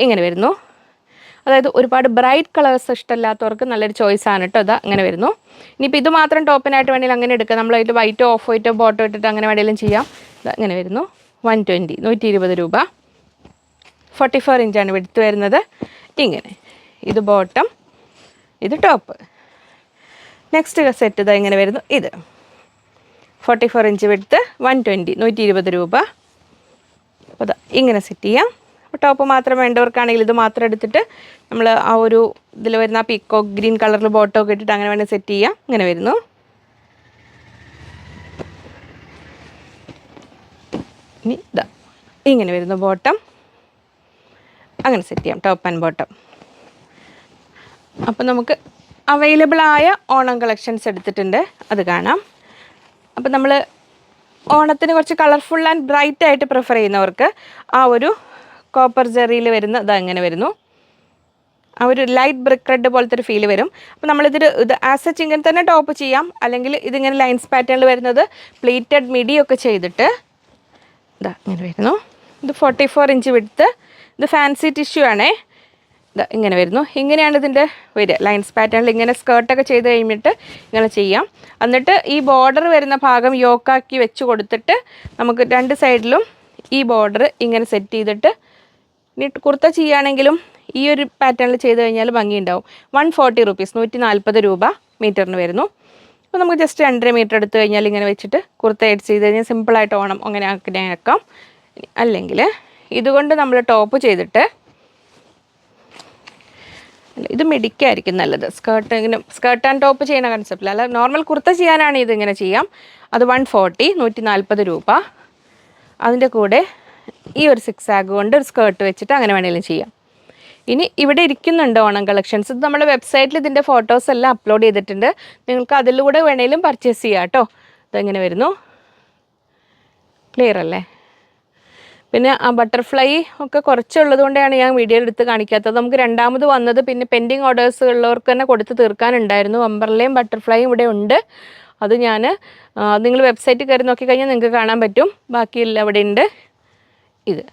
A: ഇങ്ങനെ വരുന്നു. അതായത് ഒരുപാട് ബ്രൈറ്റ് കളേഴ്സ് ഇഷ്ടമില്ലാത്തവർക്ക് നല്ലൊരു ചോയ്സാണ് കേട്ടോ. അങ്ങനെ വരുന്നു. ഇനിയിപ്പോൾ ഇത് മാത്രം ടോപ്പിനായിട്ട് വേണമെങ്കിൽ അങ്ങനെ എടുക്കാം. നമ്മളതിൽ വൈറ്റോ ഓഫ് വൈറ്റോ ബോട്ടോ ഇട്ടിട്ട് അങ്ങനെ വേണമെങ്കിലും ചെയ്യാം. ഇങ്ങനെ വരുന്നു. 120, 120 രൂപ. 44 ഇഞ്ചാണ് വിടുത്ത് വരുന്നത്. ഇങ്ങനെ ഇത് ബോട്ടം, ഇത് ടോപ്പ്. നെക്സ്റ്റ് സെറ്റ് ഇങ്ങനെ വരുന്നു. ഇത് 44 ഇഞ്ച് വിടുത്ത് 120, 120 രൂപ. അപ്പോൾ ഇങ്ങനെ സെറ്റ് ചെയ്യാം. അപ്പോൾ ടോപ്പ് മാത്രം വേണ്ടവർക്കാണെങ്കിൽ ഇത് മാത്രം എടുത്തിട്ട് നമ്മൾ ആ ഒരു ഇതിൽ വരുന്ന ആ പീക്കോ ഗ്രീൻ കളറിൽ ബോട്ടോ ഒക്കെ ഇട്ടിട്ട് അങ്ങനെ വേണമെങ്കിൽ സെറ്റ് ചെയ്യാം. ഇങ്ങനെ വരുന്നു. ഇനി ഇങ്ങനെ വരുന്നു ബോട്ടം. അങ്ങനെ സെറ്റ് ചെയ്യാം, ടോപ്പ് ആൻഡ് ബോട്ടം. അപ്പോൾ നമുക്ക് അവൈലബിളായ ഓണം കളക്ഷൻസ് എടുത്തിട്ടുണ്ട്, അത് കാണാം. അപ്പോൾ നമ്മൾ ഓണത്തിന് കുറച്ച് കളർഫുൾ ആൻഡ് ബ്രൈറ്റ് ആയിട്ട് പ്രിഫർ ചെയ്യുന്നവർക്ക് ആ ഒരു കോപ്പർ ജെറിയിൽ വരുന്ന അങ്ങനെ വരുന്നു. ആ ഒരു ലൈറ്റ് ബ്രിക്ക് റെഡ് പോലത്തെ ഒരു ഫീൽ വരും. അപ്പോൾ ഇത് ആസ് സച്ച് ഇങ്ങനെ തന്നെ ടോപ്പ് ചെയ്യാം, അല്ലെങ്കിൽ ഇതിങ്ങനെ ലൈൻസ് പാറ്റേണിൽ വരുന്നത് പ്ലീറ്റഡ് മിഡിയൊക്കെ ചെയ്തിട്ട് ഇങ്ങനെ വരുന്നു. ഇത് 44 ഇഞ്ച് വിടുത്ത്. ഇത് ഫാൻസി ടിഷ്യൂ ആണേ. ഇങ്ങനെ വരുന്നു. ഇങ്ങനെയാണ് ഇതിൻ്റെ വരിക, ലൈൻസ് പാറ്റേണിൽ ഇങ്ങനെ സ്കേർട്ടൊക്കെ ചെയ്ത് കഴിഞ്ഞിട്ട് ഇങ്ങനെ ചെയ്യാം. എന്നിട്ട് ഈ ബോർഡർ വരുന്ന ഭാഗം യോക്കാക്കി വെച്ച് കൊടുത്തിട്ട് നമുക്ക് രണ്ട് സൈഡിലും ഈ ബോർഡർ ഇങ്ങനെ സെറ്റ് ചെയ്തിട്ട് ഇനി കുർത്ത ചെയ്യുകയാണെങ്കിലും ഈ ഒരു പാറ്റേണിൽ ചെയ്ത് കഴിഞ്ഞാൽ ഭംഗിയുണ്ടാവും. 140 റുപ്പീസ്, 140 രൂപ മീറ്ററിന് വരുന്നു. അപ്പോൾ നമുക്ക് ജസ്റ്റ് 2.5 മീറ്റർ എടുത്തു കഴിഞ്ഞാൽ ഇങ്ങനെ വെച്ചിട്ട് കുർത്ത എഡ് ചെയ്ത് കഴിഞ്ഞാൽ സിമ്പിളായിട്ട് ഓണം അങ്ങനെ ആക്കാം. അല്ലെങ്കിൽ ഇതുകൊണ്ട് നമ്മൾ ടോപ്പ് ചെയ്തിട്ട്, ഇത് മിടിക്കായിരിക്കും നല്ലത്. സ്കേർട്ട് ആൻഡ് ടോപ്പ് ചെയ്യുന്ന കൺസെപ്റ്റിൽ, അല്ല നോർമൽ കുർത്ത ചെയ്യാനാണ് ഇതിങ്ങനെ ചെയ്യാം. അത് 140, 140 രൂപ. അതിൻ്റെ കൂടെ ഈ ഒരു 6 ആഗ് കൊണ്ട് ഒരു സ്കേർട്ട് വെച്ചിട്ട് അങ്ങനെ വേണമെങ്കിലും ചെയ്യാം. ഇനി ഇവിടെ ഇരിക്കുന്നുണ്ട് ഓണം കളക്ഷൻസ്. ഇത് നമ്മുടെ വെബ്സൈറ്റിൽ ഇതിൻ്റെ ഫോട്ടോസ് എല്ലാം അപ്ലോഡ് ചെയ്തിട്ടുണ്ട്. നിങ്ങൾക്ക് അതിലൂടെ വേണമെങ്കിലും പർച്ചേസ് ചെയ്യാം കേട്ടോ. ഇതെങ്ങനെ വരുന്നു, ക്ലിയർ അല്ലേ? പിന്നെ ആ ബട്ടർഫ്ലൈ ഒക്കെ കുറച്ചുള്ളത് കൊണ്ടാണ് ഞാൻ വീഡിയോ എടുത്ത് കാണിക്കാത്തത്. നമുക്ക് രണ്ടാമത് വന്നത് പിന്നെ പെൻഡിങ് ഓർഡേഴ്സ് ഉള്ളവർക്ക് തന്നെ കൊടുത്ത് തീർക്കാനുണ്ടായിരുന്നു. അംബർലയും ബട്ടർഫ്ലൈയും ഇവിടെ ഉണ്ട്. അത് നിങ്ങൾ വെബ്സൈറ്റിൽ കയറി നോക്കിക്കഴിഞ്ഞാൽ നിങ്ങൾക്ക് കാണാൻ പറ്റും. ബാക്കിയില്ല, അവിടെ ഉണ്ട് ഇത്.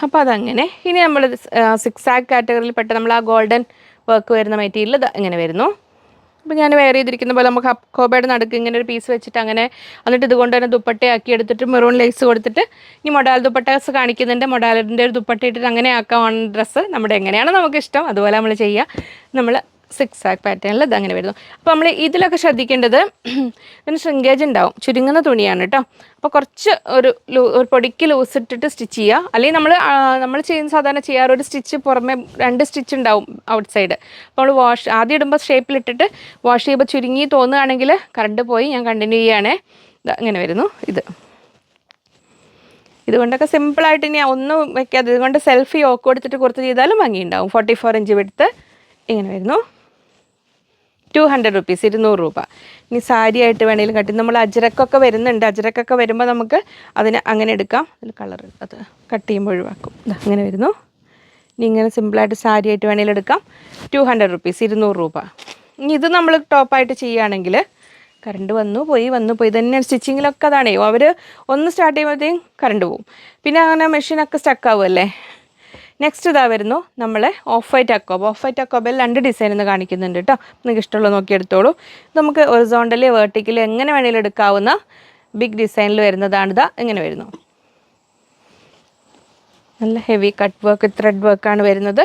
A: അപ്പോൾ അതങ്ങനെ. ഇനി നമ്മൾ 6 ആഗ് കാറ്റഗറിയിൽ പെട്ട നമ്മൾ ആ ഗോൾഡൻ വർക്ക് വരുന്ന മെറ്റീരിയൽ ഇങ്ങനെ വരുന്നു. അപ്പോൾ ഞാൻ വെയർ ചെയ്തിരിക്കുന്ന പോലെ നമുക്ക് കോബയുടെ നടുക്ക് ഇങ്ങനെ ഒരു പീസ് വെച്ചിട്ട് അങ്ങനെ, എന്നിട്ട് ഇതുകൊണ്ട് തന്നെ ദുപ്പട്ടയാക്കി എടുത്തിട്ട് മെറൂൺ ലേസ് കൊടുത്തിട്ട് ഇനി മൊഡാൽ ദുപ്പട്ടാസ് കാണിക്കുന്നുണ്ട്. മൊഡാലിൻ്റെ ഒരു ദുപ്പട്ട ഇട്ടിട്ട് അങ്ങനെ ആക്കാം ഡ്രസ്സ്. നമ്മുടെ എങ്ങനെയാണ് നമുക്കിഷ്ടം അതുപോലെ നമ്മൾ ചെയ്യുക. നമ്മൾ 6 ആഗ് പാറ്റേണിൽ അങ്ങനെ വരുന്നു. അപ്പോൾ നമ്മൾ ഇതിലൊക്കെ ശ്രദ്ധിക്കേണ്ടത് ഇതിന് ശൃംഗേജ് ഉണ്ടാവും, ചുരുങ്ങുന്ന തുണിയാണ് കേട്ടോ. അപ്പോൾ കുറച്ച് ഒരു പൊടിക്ക് ലൂസ് ഇട്ടിട്ട് സ്റ്റിച്ച് ചെയ്യുക. അല്ലെങ്കിൽ നമ്മൾ സാധാരണ ചെയ്യാറ് ഒരു സ്റ്റിച്ച് പുറമെ 2 സ്റ്റിച്ച് ഉണ്ടാവും ഔട്ട് സൈഡ്. അപ്പോൾ നമ്മൾ ആദ്യം ഇടുമ്പോൾ ഷേപ്പിലിട്ടിട്ട് വാഷ് ചെയ്യുമ്പോൾ ചുരുങ്ങി തോന്നുകയാണെങ്കിൽ കറണ്ട് പോയി ഞാൻ കണ്ടിന്യൂ ചെയ്യുകയാണേ. ഇങ്ങനെ വരുന്നു. ഇതുകൊണ്ടൊക്കെ സിമ്പിളായിട്ട് ഇനി ഒന്നും വയ്ക്കാതെ ഇതുകൊണ്ട് സെൽഫി ഓക്ക് കൊടുത്തിട്ട് കുറച്ച് ചെയ്താലും ഭംഗിയുണ്ടാവും. 44 ഇഞ്ച് വിടുത്ത് ഇങ്ങനെ വരുന്നു. 200 റുപ്പീസ്, 200 രൂപ. ഇനി സാരി ആയിട്ട് വേണമെങ്കിലും കട്ടി, നമ്മൾ അജ്രക്കൊക്കെ വരുന്നുണ്ട്. അജ്രക്കൊക്കെ വരുമ്പോൾ നമുക്ക് അതിന് അങ്ങനെ എടുക്കാം. അതിൽ കളർ അത് കട്ട് ചെയ്യുമ്പോൾ ഒഴിവാക്കും. അങ്ങനെ വരുന്നു. ഇനി ഇങ്ങനെ സിമ്പിളായിട്ട് സാരി ആയിട്ട് വേണമെങ്കിലും എടുക്കാം. 200 റുപ്പീസ്, 200 രൂപ. ഇനി ഇത് നമ്മൾ ടോപ്പായിട്ട് ചെയ്യുകയാണെങ്കിൽ കറണ്ട് വന്നു പോയി തന്നെ സ്റ്റിച്ചിങ്ങിലൊക്കെ അതാണേ അവർ ഒന്ന് സ്റ്റാർട്ട് ചെയ്യുമ്പോഴത്തേക്കും കറണ്ട് പോകും, പിന്നെ അങ്ങനെ മെഷീനൊക്കെ സ്റ്റക്കാവുമല്ലേ. നെക്സ്റ്റ് ഇതാ വരുന്നു നമ്മൾ ഓഫ് വൈറ്റ് അക്കോബയിൽ 2 ഡിസൈൻ എന്ന് കാണിക്കുന്നുണ്ട് കേട്ടോ. നിങ്ങൾക്ക് ഇഷ്ടമുള്ളത് നോക്കിയെടുത്തോളൂ. നമുക്ക് ഒറിസോണ്ടലി വെർട്ടിക്കലി എങ്ങനെ വേണമെങ്കിലും എടുക്കാവുന്ന ബിഗ് ഡിസൈനിൽ വരുന്നതാണിതാ. എങ്ങനെ വരുന്നു, നല്ല ഹെവി കട്ട് വർക്ക് ത്രെഡ് വർക്കാണ് വരുന്നത്.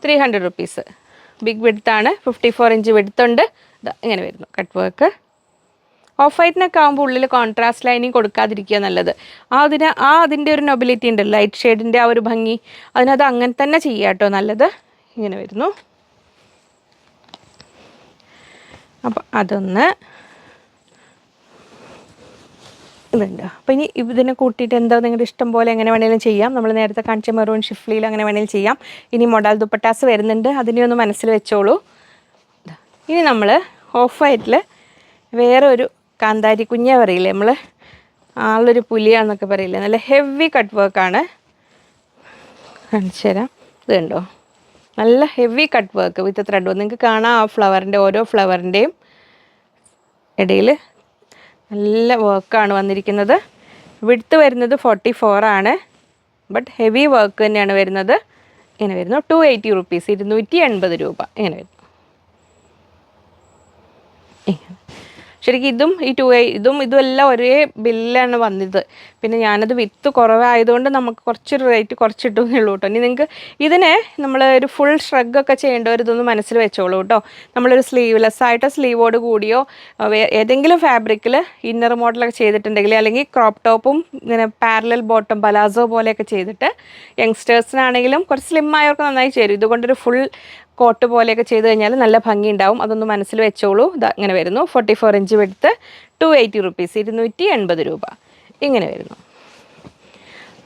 A: 300 റുപ്പീസ്. ബിഗ് വിഡ്ത്താണ്, 54 ഇഞ്ച് വിഡ്ത്തുണ്ട്. ഇതാ ഇങ്ങനെ വരുന്നു കട്ട് വർക്ക്. ഓഫ് വൈറ്റിനൊക്കെ ആകുമ്പോൾ ഉള്ളിൽ കോൺട്രാസ്റ്റ് ലൈനിങ് കൊടുക്കാതിരിക്കുക നല്ലത്. അതിൻ്റെ ഒരു നൊബിലിറ്റി ഉണ്ട്, ലൈറ്റ് ഷെയ്ഡിൻ്റെ ആ ഒരു ഭംഗി, അതിനത് അങ്ങനെ തന്നെ ചെയ്യുക കേട്ടോ നല്ലത്. ഇങ്ങനെ വരുന്നു. അപ്പം അതൊന്ന് ഇതുണ്ട്. അപ്പോൾ ഇനി ഇതിനെ കൂട്ടിയിട്ട് എന്താ നിങ്ങളുടെ ഇഷ്ടം പോലെ എങ്ങനെ വേണമെങ്കിലും ചെയ്യാം. നമ്മൾ നേരത്തെ കാണിച്ച മെറൂൺ ഷിഫ്ലിയിൽ അങ്ങനെ വേണമെങ്കിലും ചെയ്യാം. ഇനി മൊഡാൽ ദുപ്പട്ടാസ് വരുന്നുണ്ട്, അതിനെ ഒന്ന് മനസ്സിൽ വെച്ചോളൂ. ഇനി നമ്മൾ ഓഫ് വൈറ്റിൽ വേറെ ഒരു കാന്താരി കുഞ്ഞ പറയില്ലേ, നമ്മൾ ആളൊരു പുലിയാണെന്നൊക്കെ പറയില്ലേ, നല്ല ഹെവി കട്ട് വർക്കാണ്. കാണിച്ചു തരാം. ഇത് കണ്ടോ, നല്ല heavy cut work with thread. നിങ്ങൾക്ക് കാണാം ആ ഫ്ലവറിൻ്റെ ഓരോ ഫ്ലവറിൻ്റെയും ഇടയിൽ നല്ല വർക്കാണ് വന്നിരിക്കുന്നത്. വിഡ്ത്ത് വരുന്നത് 44 ആണ്, ബട്ട് ഹെവി വർക്ക് തന്നെയാണ് വരുന്നത്. ഇങ്ങനെ വരുന്നു. 280 റുപ്പീസ്, 280 രൂപ. ഇങ്ങനെ വരുന്നു. ശരിക്കും ഇതും എല്ലാം ഒരേ ബില്ലാണ് വന്നത്. പിന്നെ ഞാനത് വിത്ത് കുറവായതുകൊണ്ട് നമുക്ക് കുറച്ചൊരു റേറ്റ് കുറച്ചിട്ടു എന്നുള്ളൂ കേട്ടോ. ഇനി നിങ്ങൾക്ക് ഇതിനെ നമ്മൾ ഒരു ഫുൾ ഷ്രഗൊക്കെ ചെയ്യേണ്ടവർ ഇതൊന്ന് മനസ്സിൽ വെച്ചോളൂ കേട്ടോ. നമ്മളൊരു സ്ലീവ്ലെസ് ആയിട്ട് സ്ലീവോട് കൂടിയോ ഏതെങ്കിലും ഫാബ്രിക്കിൽ ഇന്നർ മോഡലൊക്കെ ചെയ്തിട്ടുണ്ടെങ്കിൽ, അല്ലെങ്കിൽ ക്രോപ്പ് ടോപ്പും ഇങ്ങനെ പാരലൽ ബോട്ടം പലാസോ പോലെയൊക്കെ ചെയ്തിട്ട് യങ്സ്റ്റേഴ്സിനാണെങ്കിലും കുറച്ച് സ്ലിം ആയവർക്ക് നന്നായി ചേരും. ഇതുകൊണ്ടൊരു ഫുൾ കോട്ട് പോലെയൊക്കെ ചെയ്ത് കഴിഞ്ഞാൽ നല്ല ഭംഗി ഉണ്ടാവും. അതൊന്ന് മനസ്സിൽ വെച്ചോളൂ. ഇതാ ഇങ്ങനെ വരുന്നു. 44 ഇഞ്ച് വിഡ്ത്ത്, 280 റുപ്പീസ്, 280 രൂപ. ഇങ്ങനെ വരുന്നു.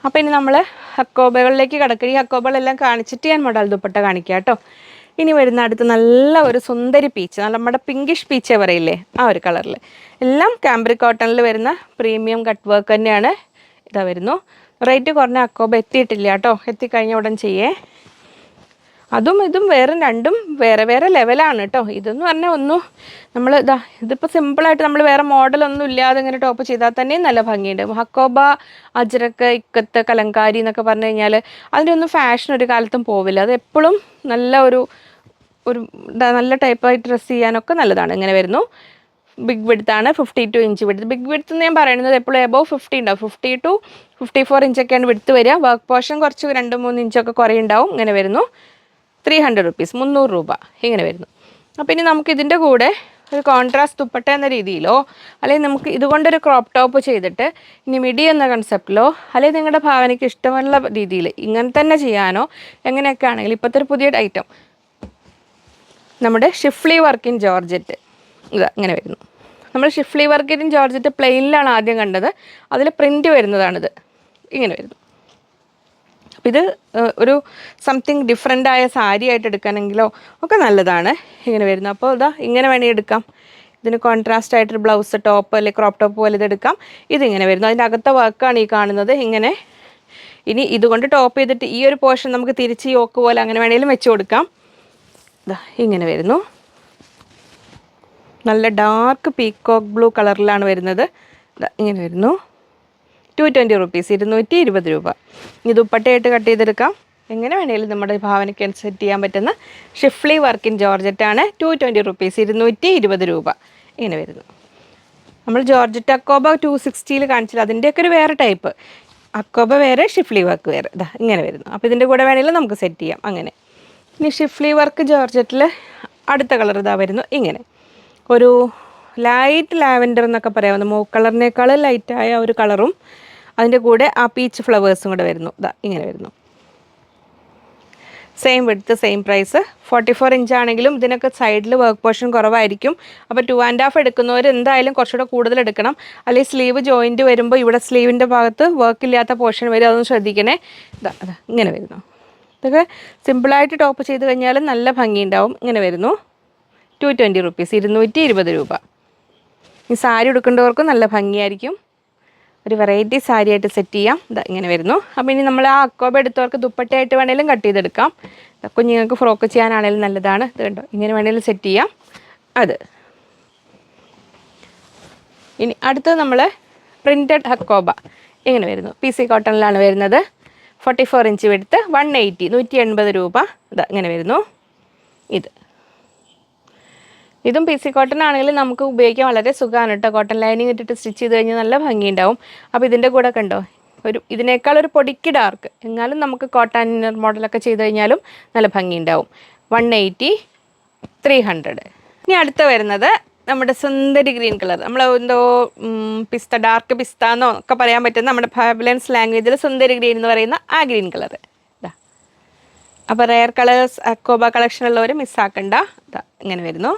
A: അപ്പോൾ ഇനി നമ്മൾ ഹക്കോബകളിലേക്ക് കിടക്കുക. ഈ ഹക്കോബകളെല്ലാം കാണിച്ചിട്ട് ഞാൻ മൊഡാൽ ദുപ്പട്ട കാണിക്കാം കേട്ടോ. ഇനി വരുന്ന അടുത്ത് നല്ല ഒരു സുന്ദരി പീച്ച്, നമ്മുടെ പിങ്കിഷ് പീച്ചേ പറയില്ലേ, ആ ഒരു കളറിൽ എല്ലാം കാംബ്രിക് കോട്ടണിൽ വരുന്ന പ്രീമിയം കട്ട് വർക്ക് തന്നെയാണ്. ഇതാ വരുന്നു. റേറ്റ് കുറഞ്ഞ അക്കോബ എത്തിയിട്ടില്ല കേട്ടോ, എത്തിക്കഴിഞ്ഞ ഉടൻ ചെയ്യേ. അതും ഇതും രണ്ടും വേറെ ലെവലാണ് കേട്ടോ. ഇതെന്ന് പറഞ്ഞാൽ നമ്മൾ ഇതിപ്പോൾ സിമ്പിളായിട്ട് നമ്മൾ വേറെ മോഡലൊന്നും ഇല്ലാതെ ഇങ്ങനെ ടോപ്പ് ചെയ്താൽ തന്നെയും നല്ല ഭംഗിയുണ്ട്. ഹക്കോബ, അജ്രക്ക്, ഇക്കത്ത്, കലങ്കാരി എന്നൊക്കെ പറഞ്ഞു കഴിഞ്ഞാൽ അതിൻ്റെ ഒന്നും ഫാഷൻ ഒരു കാലത്തും പോവില്ല. അത് എപ്പോഴും നല്ല ഒരു നല്ല ടൈപ്പായിട്ട് ഡ്രസ്സ് ചെയ്യാനൊക്കെ നല്ലതാണ്. ഇങ്ങനെ വരുന്നു. ബിഗ് വിഡ്ത്താണ്, 52 ഇഞ്ച് വിഡ്ത്ത്. ബിഗ് വിഡ്ത്ത് എന്ന് ഞാൻ പറയുന്നത് എപ്പോഴും എബോവ് 50 ഉണ്ടാവും. 50 to 54 ഇഞ്ചൊക്കെയാണ് വിഡ്ത്ത് വരിക. വർക്ക് പോർഷൻ കുറച്ച് 2-3 ഇഞ്ചൊക്കെ കുറയുണ്ടാവും. ഇങ്ങനെ വരുന്നു. 300 റുപ്പീസ്, 300 രൂപ. ഇങ്ങനെ വരുന്നു. അപ്പോൾ ഇനി നമുക്ക് ഇതിൻ്റെ കൂടെ ഒരു കോൺട്രാസ്റ്റ് ദുപ്പട്ട എന്ന രീതിയിലോ, അല്ലെങ്കിൽ നമുക്ക് ഇതുകൊണ്ടൊരു ക്രോപ്പ് ടോപ്പ് ചെയ്തിട്ട് ഇനി മിഡി എന്ന കൺസെപ്റ്റിലോ, അല്ലെങ്കിൽ നിങ്ങളുടെ ഭാവനയ്ക്ക് ഇഷ്ടമുള്ള രീതിയിൽ ഇങ്ങനെ തന്നെ ചെയ്യാനോ എങ്ങനെയൊക്കെ ആണെങ്കിലും ഇപ്പോഴത്തെ ഒരു പുതിയ ഐറ്റം നമ്മുടെ ഷിഫ്ലി വർക്കിൻ ജോർജറ്റ് ഇങ്ങനെ വരുന്നു. നമ്മൾ ഷിഫ്ലി വർക്കിൻ ജോർജറ്റ് പ്ലെയിനിലാണ് ആദ്യം കണ്ടത്, അതിൽ പ്രിൻറ്റ് വരുന്നതാണിത്. ഇങ്ങനെ വരുന്നു. അപ്പോൾ ഇത് ഒരു സംതിങ് ഡിഫറെൻ്റ് ആയ സാരി ആയിട്ട് എടുക്കണമെങ്കിലോ ഒക്കെ നല്ലതാണ്. ഇങ്ങനെ വരുന്നു. അപ്പോൾ ഇങ്ങനെ വേണമെങ്കിൽ എടുക്കാം. ഇതിന് കോൺട്രാസ്റ്റ് ആയിട്ടൊരു ബ്ലൗസ് ടോപ്പ് അല്ലെങ്കിൽ ക്രോപ്പ് ടോപ്പ് പോലെ ഇതെടുക്കാം. ഇതിങ്ങനെ വരുന്നു. അതിൻ്റെ അകത്തെ വർക്കാണ് ഈ കാണുന്നത്. ഇങ്ങനെ ഇനി ഇതുകൊണ്ട് ടോപ്പ് ചെയ്തിട്ട് ഈ ഒരു പോർഷൻ നമുക്ക് തിരിച്ച് യോക്ക് പോലെ അങ്ങനെ വേണമെങ്കിലും വെച്ച് കൊടുക്കാം. ഇങ്ങനെ വരുന്നു. നല്ല ഡാർക്ക് പീക്കോക്ക് ബ്ലൂ കളറിലാണ് വരുന്നത്. ഇങ്ങനെ വരുന്നു. 220 റുപ്പീസ്, 220 രൂപ. ഇത് ദുപ്പട്ടയായിട്ട് കട്ട് ചെയ്തെടുക്കാം. എങ്ങനെ വേണമെങ്കിലും നമ്മുടെ ഭാവനയ്ക്ക് സെറ്റ് ചെയ്യാൻ പറ്റുന്ന ഷിഫ്ലി വർക്കിൻ ജോർജറ്റാണ്. 220 റുപ്പീസ്, 220 രൂപ. ഇങ്ങനെ വരുന്നു. നമ്മൾ ജോർജറ്റ് അക്കോബ 260 കാണിച്ചില്ല, അതിൻ്റെയൊക്കെ ഒരു വേറെ ടൈപ്പ്. അക്കോബ വേറെ, ഷിഫ്ലി വർക്ക് വേറെ. ഇങ്ങനെ വരുന്നു. അപ്പോൾ ഇതിൻ്റെ കൂടെ വേണമെങ്കിലും നമുക്ക് സെറ്റ് ചെയ്യാം. അങ്ങനെ ഇനി ഷിഫ്ലി വർക്ക് ജോർജറ്റിൽ അടുത്ത കളർ വരുന്നു. ഇങ്ങനെ ഒരു ലൈറ്റ് ലാവൻഡർ എന്നൊക്കെ പറയാവുന്ന മൂവ് കളറിനേക്കാൾ ലൈറ്റായ ഒരു കളറും അതിൻ്റെ കൂടെ ആ പീച്ച് ഫ്ലവേഴ്സും കൂടെ വരുന്നു. ഇങ്ങനെ വരുന്നു. Same width, same price. 44 ഇഞ്ചാണെങ്കിലും ഇതിനൊക്കെ സൈഡിൽ വർക്ക് പോർഷൻ കുറവായിരിക്കും. അപ്പോൾ 2.5 എടുക്കുന്നവർ എന്തായാലും കുറച്ചുകൂടെ കൂടുതൽ എടുക്കണം. അല്ലെങ്കിൽ സ്ലീവ് ജോയിൻറ്റ് വരുമ്പോൾ ഇവിടെ സ്ലീവിൻ്റെ ഭാഗത്ത് വർക്ക് ഇല്ലാത്ത പോർഷൻ വരും, അതൊന്ന് ശ്രദ്ധിക്കണേ. ഇങ്ങനെ വരുന്നു. ഇതൊക്കെ സിമ്പിളായിട്ട് ടോപ്പ് ചെയ്ത് കഴിഞ്ഞാലും നല്ല ഭംഗിയുണ്ടാവും. ഇങ്ങനെ വരുന്നു. 220 റുപ്പീസ്, 220 രൂപ. ഈ സാരി ഉടുക്കേണ്ടവർക്കും നല്ല ഭംഗിയായിരിക്കും. ഒരു വെറൈറ്റി സാരി ആയിട്ട് സെറ്റ് ചെയ്യാം. ഇങ്ങനെ വരുന്നു. അപ്പോൾ ഇനി നമ്മൾ ആ അക്കോബ എടുത്തവർക്ക് ദുപ്പട്ടയായിട്ട് വേണമെങ്കിലും കട്ട് ചെയ്തെടുക്കാം. കുഞ്ഞുങ്ങൾക്ക് ഫ്രോക്ക് ചെയ്യാനാണെങ്കിലും നല്ലതാണ്. ഇത് കണ്ടോ, ഇങ്ങനെ വേണമെങ്കിലും സെറ്റ് ചെയ്യാം. ഇനി അടുത്തത് നമ്മൾ പ്രിൻറ്റഡ് ഹക്കോബ ഇങ്ങനെ വരുന്നു. PC കോട്ടണിലാണ് വരുന്നത്. 44 ഇഞ്ച് വിഡ്ത്ത്, 180 180 രൂപ. ഇതാ ഇങ്ങനെ വരുന്നു. ഇതും PC കോട്ടൺ ആണെങ്കിലും നമുക്ക് ഉപയോഗിക്കാൻ വളരെ സുഖമാണ് കേട്ടോ. കോട്ടൺ ലൈനിങ് ഇട്ടിട്ട് സ്റ്റിച്ച് ചെയ്ത് കഴിഞ്ഞാൽ നല്ല ഭംഗിയുണ്ടാവും. അപ്പോൾ ഇതിൻ്റെ കൂടെ കണ്ടോ, ഇതിനേക്കാൾ ഒരു പൊടിക്ക് ഡാർക്ക്, എന്നാലും നമുക്ക് കോട്ടൺ ഇന്നർ മോഡലൊക്കെ ചെയ്ത് കഴിഞ്ഞാലും നല്ല ഭംഗിയുണ്ടാവും. 180 300. ഇനി അടുത്ത് വരുന്നത് നമ്മുടെ സുന്ദരി ഗ്രീൻ കളർ. നമ്മൾ എന്തോ പിസ്ത, ഡാർക്ക് പിസ്ത എന്നോ ഒക്കെ പറയാൻ പറ്റുന്ന നമ്മുടെ ഫാബുലൻസ് ലാംഗ്വേജിൽ സുന്ദരി ഗ്രീൻ എന്ന് പറയുന്ന ആ ഗ്രീൻ കളർ. ഇതാ, അപ്പോൾ റെയർ കളേഴ്സ് ഹക്കോബ കളക്ഷൻ ഉള്ളവർ മിസ്സാക്കണ്ട. ഇതാ ഇങ്ങനെ വരുന്നു.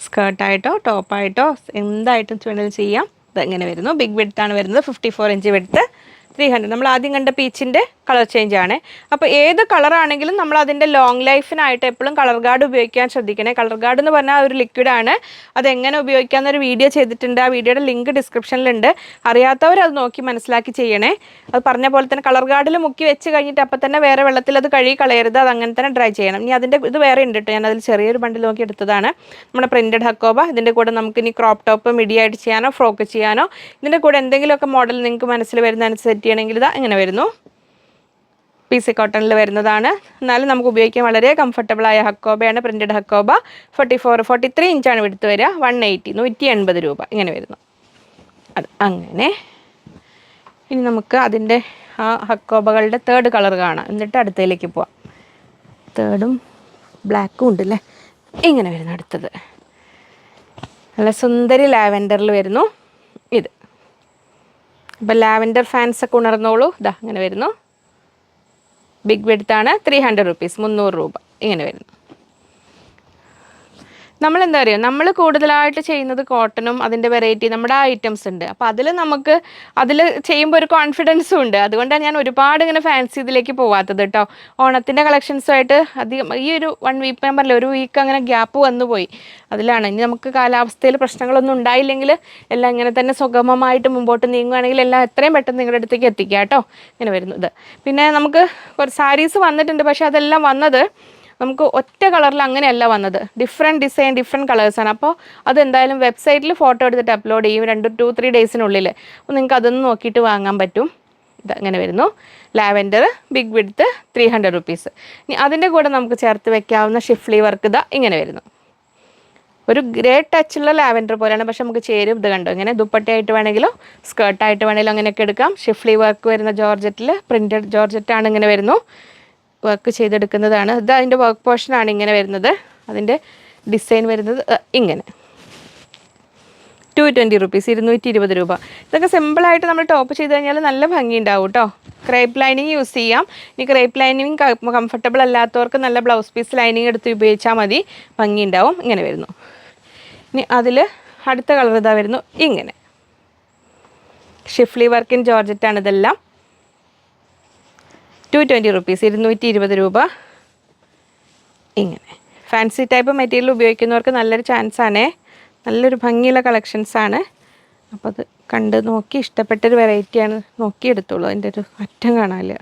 A: സ്കേർട്ടായിട്ടോ ടോപ്പായിട്ടോ എന്തായിട്ടും വേണമെങ്കിലും ചെയ്യാം. ഇങ്ങനെ വരുന്നു. ബിഗ് വിഡ്ത്താണ് വരുന്നത്. 54 ഇഞ്ച് വിഡ്ത്ത്, 300. നമ്മൾ ആദ്യം കണ്ട പീച്ചിൻ്റെ കളർ ചേഞ്ച് ആണ്. അപ്പോൾ ഏത് കളറാണെങ്കിലും നമ്മൾ അതിൻ്റെ ലോങ് ലൈഫിനായിട്ട് എപ്പോഴും കളർ ഗാർഡ് ഉപയോഗിക്കാൻ ശ്രദ്ധിക്കണേ. കളർ ഗാർഡ് എന്ന് പറഞ്ഞാൽ ഒരു ലിക്വിഡാണ്. അതെങ്ങനെ ഉപയോഗിക്കാമെന്നൊരു വീഡിയോ ചെയ്തിട്ടുണ്ട്. ആ വീഡിയോയുടെ ലിങ്ക് ഡിസ്ക്രിപ്ഷനിലുണ്ട്. അറിയാത്തവർ അത് നോക്കി മനസ്സിലാക്കി ചെയ്യണേ. അത് പറഞ്ഞ പോലെ തന്നെ കളർ ഗാർഡിൽ മുക്കി വെച്ച് കഴിഞ്ഞിട്ട് അപ്പം തന്നെ വേറെ വെള്ളത്തിൽ അത് കഴുകി കളയരുത്. അത് അങ്ങനെ തന്നെ ഡ്രൈ ചെയ്യണം. ഇനി അതിൻ്റെ ഇത് വേറെ ഉണ്ട് കേട്ടോ. ഞാനതിൽ ചെറിയൊരു ബണ്ടിൽ നോക്കി എടുത്തതാണ്. നമ്മുടെ പ്രിൻറ്റഡ് ഹക്കോബ. ഇതിൻ്റെ കൂടെ നമുക്ക് ഇനി ക്രോപ്പ് ടോപ്പ് മിഡിയായിട്ട് ചെയ്യാനോ ഫ്രോക്ക് ചെയ്യാനോ ഇതിൻ്റെ കൂടെ എന്തെങ്കിലുമൊക്കെ മോഡൽ നിങ്ങൾക്ക് മനസ്സിൽ വരുന്ന അനുസരിച്ച് ചെയ്യണമെങ്കിൽ ഇതാ ഇങ്ങനെ വരുന്നു. PC കോട്ടണിൽ വരുന്നതാണ്. എന്നാലും നമുക്ക് ഉപയോഗിക്കാൻ വളരെ കംഫർട്ടബിളായ ഹക്കോബയാണ് പ്രിൻറ്റഡ് ഹക്കോബ. 43 ഇഞ്ചാണ് വിടുത്ത് വരിക. 180 180 രൂപ ഇങ്ങനെ വരുന്നു. അത് അങ്ങനെ. ഇനി നമുക്ക് അതിൻ്റെ ആ ഹക്കോബകളുടെ തേർഡ് കളർ കാണാം. എന്നിട്ട് അടുത്തതിലേക്ക് പോവാം. തേർഡും ബ്ലാക്കും ഉണ്ടല്ലേ. ഇങ്ങനെ വരുന്നു അടുത്തത്. നല്ല സുന്ദരി ലാവെൻഡറിൽ വരുന്നു. ഇത് ഇപ്പോൾ ലാവെൻഡർ ഫാൻസൊക്കെ ഉണർന്നോളൂ. ഇതാ ഇങ്ങനെ വരുന്നു. ബിഗ് വിഡ്ത്താണ്. 300 റുപ്പീസ്, 300 രൂപ ഇങ്ങനെ വരുന്നു. നമ്മളെന്താ പറയുക, നമ്മൾ കൂടുതലായിട്ട് ചെയ്യുന്നത് കോട്ടണും അതിൻ്റെ വെറൈറ്റി നമ്മുടെ ആ ഐറ്റംസ് ഉണ്ട്. അപ്പോൾ അതിൽ ചെയ്യുമ്പോൾ ഒരു കോൺഫിഡൻസും ഉണ്ട്. അതുകൊണ്ടാണ് ഞാൻ ഒരുപാട് ഇങ്ങനെ ഫാൻസി ഇതിലേക്ക് പോവാത്തത് കേട്ടോ. ഓണത്തിൻ്റെ കളക്ഷൻസുമായിട്ട് അധികം ഈ ഒരു 1 വീക്ക് ഞാൻ പറഞ്ഞില്ല, ഒരു വീക്ക് അങ്ങനെ ഗ്യാപ്പ് വന്നുപോയി. അതിലാണ്. ഇനി നമുക്ക് കാലാവസ്ഥയിൽ പ്രശ്നങ്ങളൊന്നും ഉണ്ടായില്ലെങ്കിൽ എല്ലാം ഇങ്ങനെ തന്നെ സുഗമമായിട്ട് മുമ്പോട്ട് നീങ്ങുകയാണെങ്കിൽ എല്ലാം എത്രയും പെട്ടെന്ന് നിങ്ങളുടെ അടുത്തേക്ക് എത്തിക്കുക കേട്ടോ. ഇങ്ങനെ വരുന്നത്. പിന്നെ നമുക്ക് കുറച്ച് സാരീസ് വന്നിട്ടുണ്ട്. പക്ഷേ അതെല്ലാം വന്നത് നമുക്ക് ഒറ്റ കളറിൽ അങ്ങനെയല്ല വന്നത്. ഡിഫറെൻറ്റ് ഡിസൈൻ, ഡിഫറെൻറ്റ് കളേഴ്സാണ്. അപ്പോൾ അതെന്തായാലും വെബ്സൈറ്റിൽ ഫോട്ടോ എടുത്തിട്ട് അപ്ലോഡ് ചെയ്യും 2-3 ഡേയ്സിനുള്ളിൽ. അപ്പോൾ നിങ്ങൾക്ക് അതൊന്ന് നോക്കിയിട്ട് വാങ്ങാൻ പറ്റും. ഇതങ്ങനെ വരുന്നു. Lavender big width 300 rupees. ഇനി അതിൻ്റെ കൂടെ നമുക്ക് ചേർത്ത് വെക്കാവുന്ന ഷിഫ്ലി വർക്ക് ഇതാ ഇങ്ങനെ വരുന്നു. ഒരു ഗ്രേ ടച്ചുള്ള ലാവെൻഡർ പോലെയാണ്, പക്ഷെ നമുക്ക് ചേരും. ഇത് കണ്ടോ, ഇങ്ങനെ ദുപ്പട്ടയായിട്ട് വേണമെങ്കിലോ സ്കേർട്ടായിട്ട് വേണമെങ്കിലും അങ്ങനെയൊക്കെ എടുക്കാം. ഷിഫ്ലി വർക്ക് വരുന്ന ജോർജറ്റിൽ, പ്രിൻറ്റഡ് ജോർജറ്റാണ് ഇങ്ങനെ വരുന്നു. വർക്ക് ചെയ്തെടുക്കുന്നതാണ്. ഇത് അതിൻ്റെ വർക്ക് പോർഷനാണ് ഇങ്ങനെ വരുന്നത്. അതിൻ്റെ ഡിസൈൻ വരുന്നത് ഇങ്ങനെ. 220 റുപ്പീസ്, 220 രൂപ. ഇതൊക്കെ സിമ്പിളായിട്ട് നമ്മൾ ടോപ്പ് ചെയ്ത് കഴിഞ്ഞാൽ നല്ല ഭംഗി ഉണ്ടാവും കേട്ടോ. ക്രേപ്പ് ലൈനിങ് യൂസ് ചെയ്യാം. ഇനി ക്രേപ്പ് ലൈനിങ് കംഫർട്ടബിൾ അല്ലാത്തവർക്ക് നല്ല ബ്ലൗസ് പീസ് ലൈനിങ് എടുത്ത് ഉപയോഗിച്ചാൽ മതി, ഭംഗി ഉണ്ടാവും. ഇങ്ങനെ വരുന്നു. ഇനി അതിൽ അടുത്ത കളർ ഇതാ വരുന്നു. ഇങ്ങനെ ഷിഫ്ലി വർക്കിൻ ജോർജറ്റാണ് ഇതെല്ലാം. 220 റുപ്പീസ്, 220 രൂപ ഇങ്ങനെ. ഫാൻസി ടൈപ്പ് മെറ്റീരിയൽ ഉപയോഗിക്കുന്നവർക്ക് നല്ലൊരു ചാൻസാണേ. നല്ലൊരു ഭംഗിയുള്ള കളക്ഷൻസാണ്. അപ്പോൾ അത് കണ്ട് നോക്കി ഇഷ്ടപ്പെട്ടൊരു വെറൈറ്റിയാണ്. നോക്കി എടുത്തോളൂ. അതിൻ്റെ ഒരു അറ്റം കാണാനില്ല.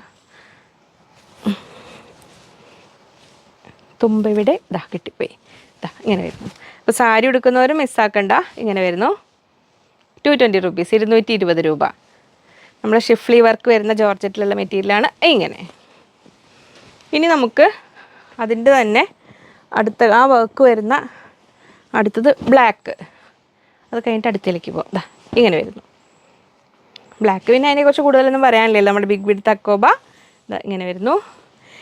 A: തുമ്പിവിടെ ഇതാ കിട്ടിപ്പോയി. ഇതാ ഇങ്ങനെ വരുന്നു. അപ്പോൾ സാരി ഉടുക്കുന്നവരും മിസ്സാക്കണ്ട. ഇങ്ങനെ വരുന്നു. 220 റുപ്പീസ്, 220 രൂപ. നമ്മുടെ ഷിഫ്ലി വർക്ക് വരുന്ന ജോർജറ്റിലുള്ള മെറ്റീരിയലാണ് ഇങ്ങനെ. ഇനി നമുക്ക് അതിൻ്റെ തന്നെ അടുത്ത ആ വർക്ക് വരുന്ന അടുത്തത് ബ്ലാക്ക്. അത് കഴിഞ്ഞിട്ട് അടുത്തേക്ക് പോകാം. ഇതാ ഇങ്ങനെ വരുന്നു ബ്ലാക്ക്. പിന്നെ അതിനെക്കുറിച്ച് കൂടുതലൊന്നും പറയാനില്ലല്ലോ. നമ്മുടെ ബിഗ് വിഡ്ത്ത് ഹക്കോബ ഇതാ ഇങ്ങനെ വരുന്നു.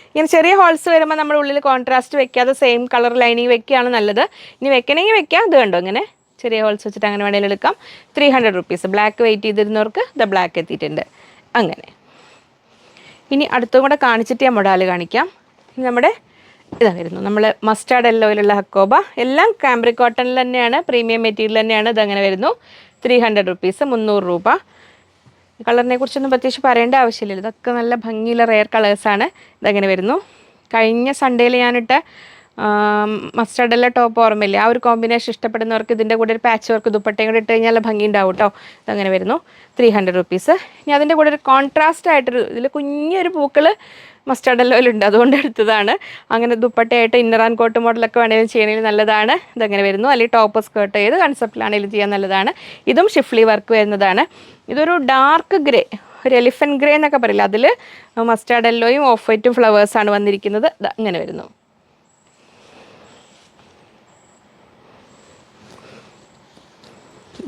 A: ഇങ്ങനെ ചെറിയ ഹോൾസ് വരുമ്പോൾ നമ്മുടെ ഉള്ളിൽ കോൺട്രാസ്റ്റ് വെക്കാതെ സെയിം കളർ ലൈനിങ് വെക്കുകയാണ് നല്ലത്. ഇനി വെക്കണമെങ്കിൽ വെക്കാം. ഇത് കണ്ടോ, ഇങ്ങനെ ചെറിയ ഹോൾസ് വെച്ചിട്ട് അങ്ങനെ വേണമെങ്കിലും എടുക്കാം. 300 റുപ്പീസ്. ബ്ലാക്ക് വെയിറ്റ് ചെയ്തിരുന്നവർക്ക് ദ ബ്ലാക്ക് എത്തിയിട്ടുണ്ട്. അങ്ങനെ. ഇനി അടുത്തും കൂടെ കാണിച്ചിട്ട് ഞാൻ മൊഡാൽ കാണിക്കാം. ഇനി നമ്മുടെ ഇതാ വരുന്നു. നമ്മൾ മസ്റ്റാർഡ് യെല്ലോയിലുള്ള ഹക്കോബ. എല്ലാം കാംബ്രിക് കോട്ടണിൽ തന്നെയാണ്, പ്രീമിയം മെറ്റീരിയൽ തന്നെയാണ്. ഇതങ്ങനെ വരുന്നു. 300 റുപ്പീസ്, 300 രൂപ. കളറിനെ കുറിച്ചൊന്നും പ്രത്യേകിച്ച് പറയേണ്ട ആവശ്യമില്ല. ഇതൊക്കെ നല്ല ഭംഗിയുള്ള റെയർ കളേഴ്സാണ്. ഇതങ്ങനെ വരുന്നു. കഴിഞ്ഞ സൺഡേയിൽ ഞാനിട്ട മസ്റ്റാർഡ് യെല്ലോ ടോപ്പ് ഓർമ്മയില്ലേ, ആ ഒരു കോമ്പിനേഷൻ ഇഷ്ടപ്പെടുന്നവർക്ക് ഇതിൻ്റെ കൂടെ ഒരു പാച്ച് വർക്ക് ദുപ്പട്ടയും കൂടെ ഇട്ട് കഴിഞ്ഞാൽ ഭംഗി ഉണ്ടാവും കേട്ടോ. ഇതങ്ങനെ വരുന്നു. 300 റുപ്പീസ്. ഇനി അതിൻ്റെ കൂടെ ഒരു കോൺട്രാസ്റ്റ് ആയിട്ടൊരു ഇതിൽ കുഞ്ഞൊരു പൂക്കൾ മസ്റ്റാർഡ് യെല്ലോയിലുണ്ട്, അതുകൊണ്ട് എടുത്തതാണ്. അങ്ങനെ ദുപ്പട്ടയായിട്ട് ഇന്നർ ആൻഡ് കോട്ട് മോഡലൊക്കെ വേണമെങ്കിലും ചെയ്യണമെങ്കിൽ നല്ലതാണ്. ഇതങ്ങനെ വരുന്നു. അല്ലെങ്കിൽ ടോപ്പ് സ്കേർട്ട് ഏത് കൺസെപ്റ്റിലാണെങ്കിലും ചെയ്യാൻ നല്ലതാണ്. ഇതും ഷിഫ്ലി വർക്ക് വരുന്നതാണ്. ഇതൊരു ഡാർക്ക് ഗ്രേ, ഒരു എലിഫൻറ്റ് ഗ്രേ എന്നൊക്കെ പറയില്ല, അതിൽ മസ്റ്റാർഡ് യെല്ലോയും ഓഫ് വൈറ്റും ഫ്ലവേഴ്സാണ് വന്നിരിക്കുന്നത്. ഇങ്ങനെ വരുന്നു.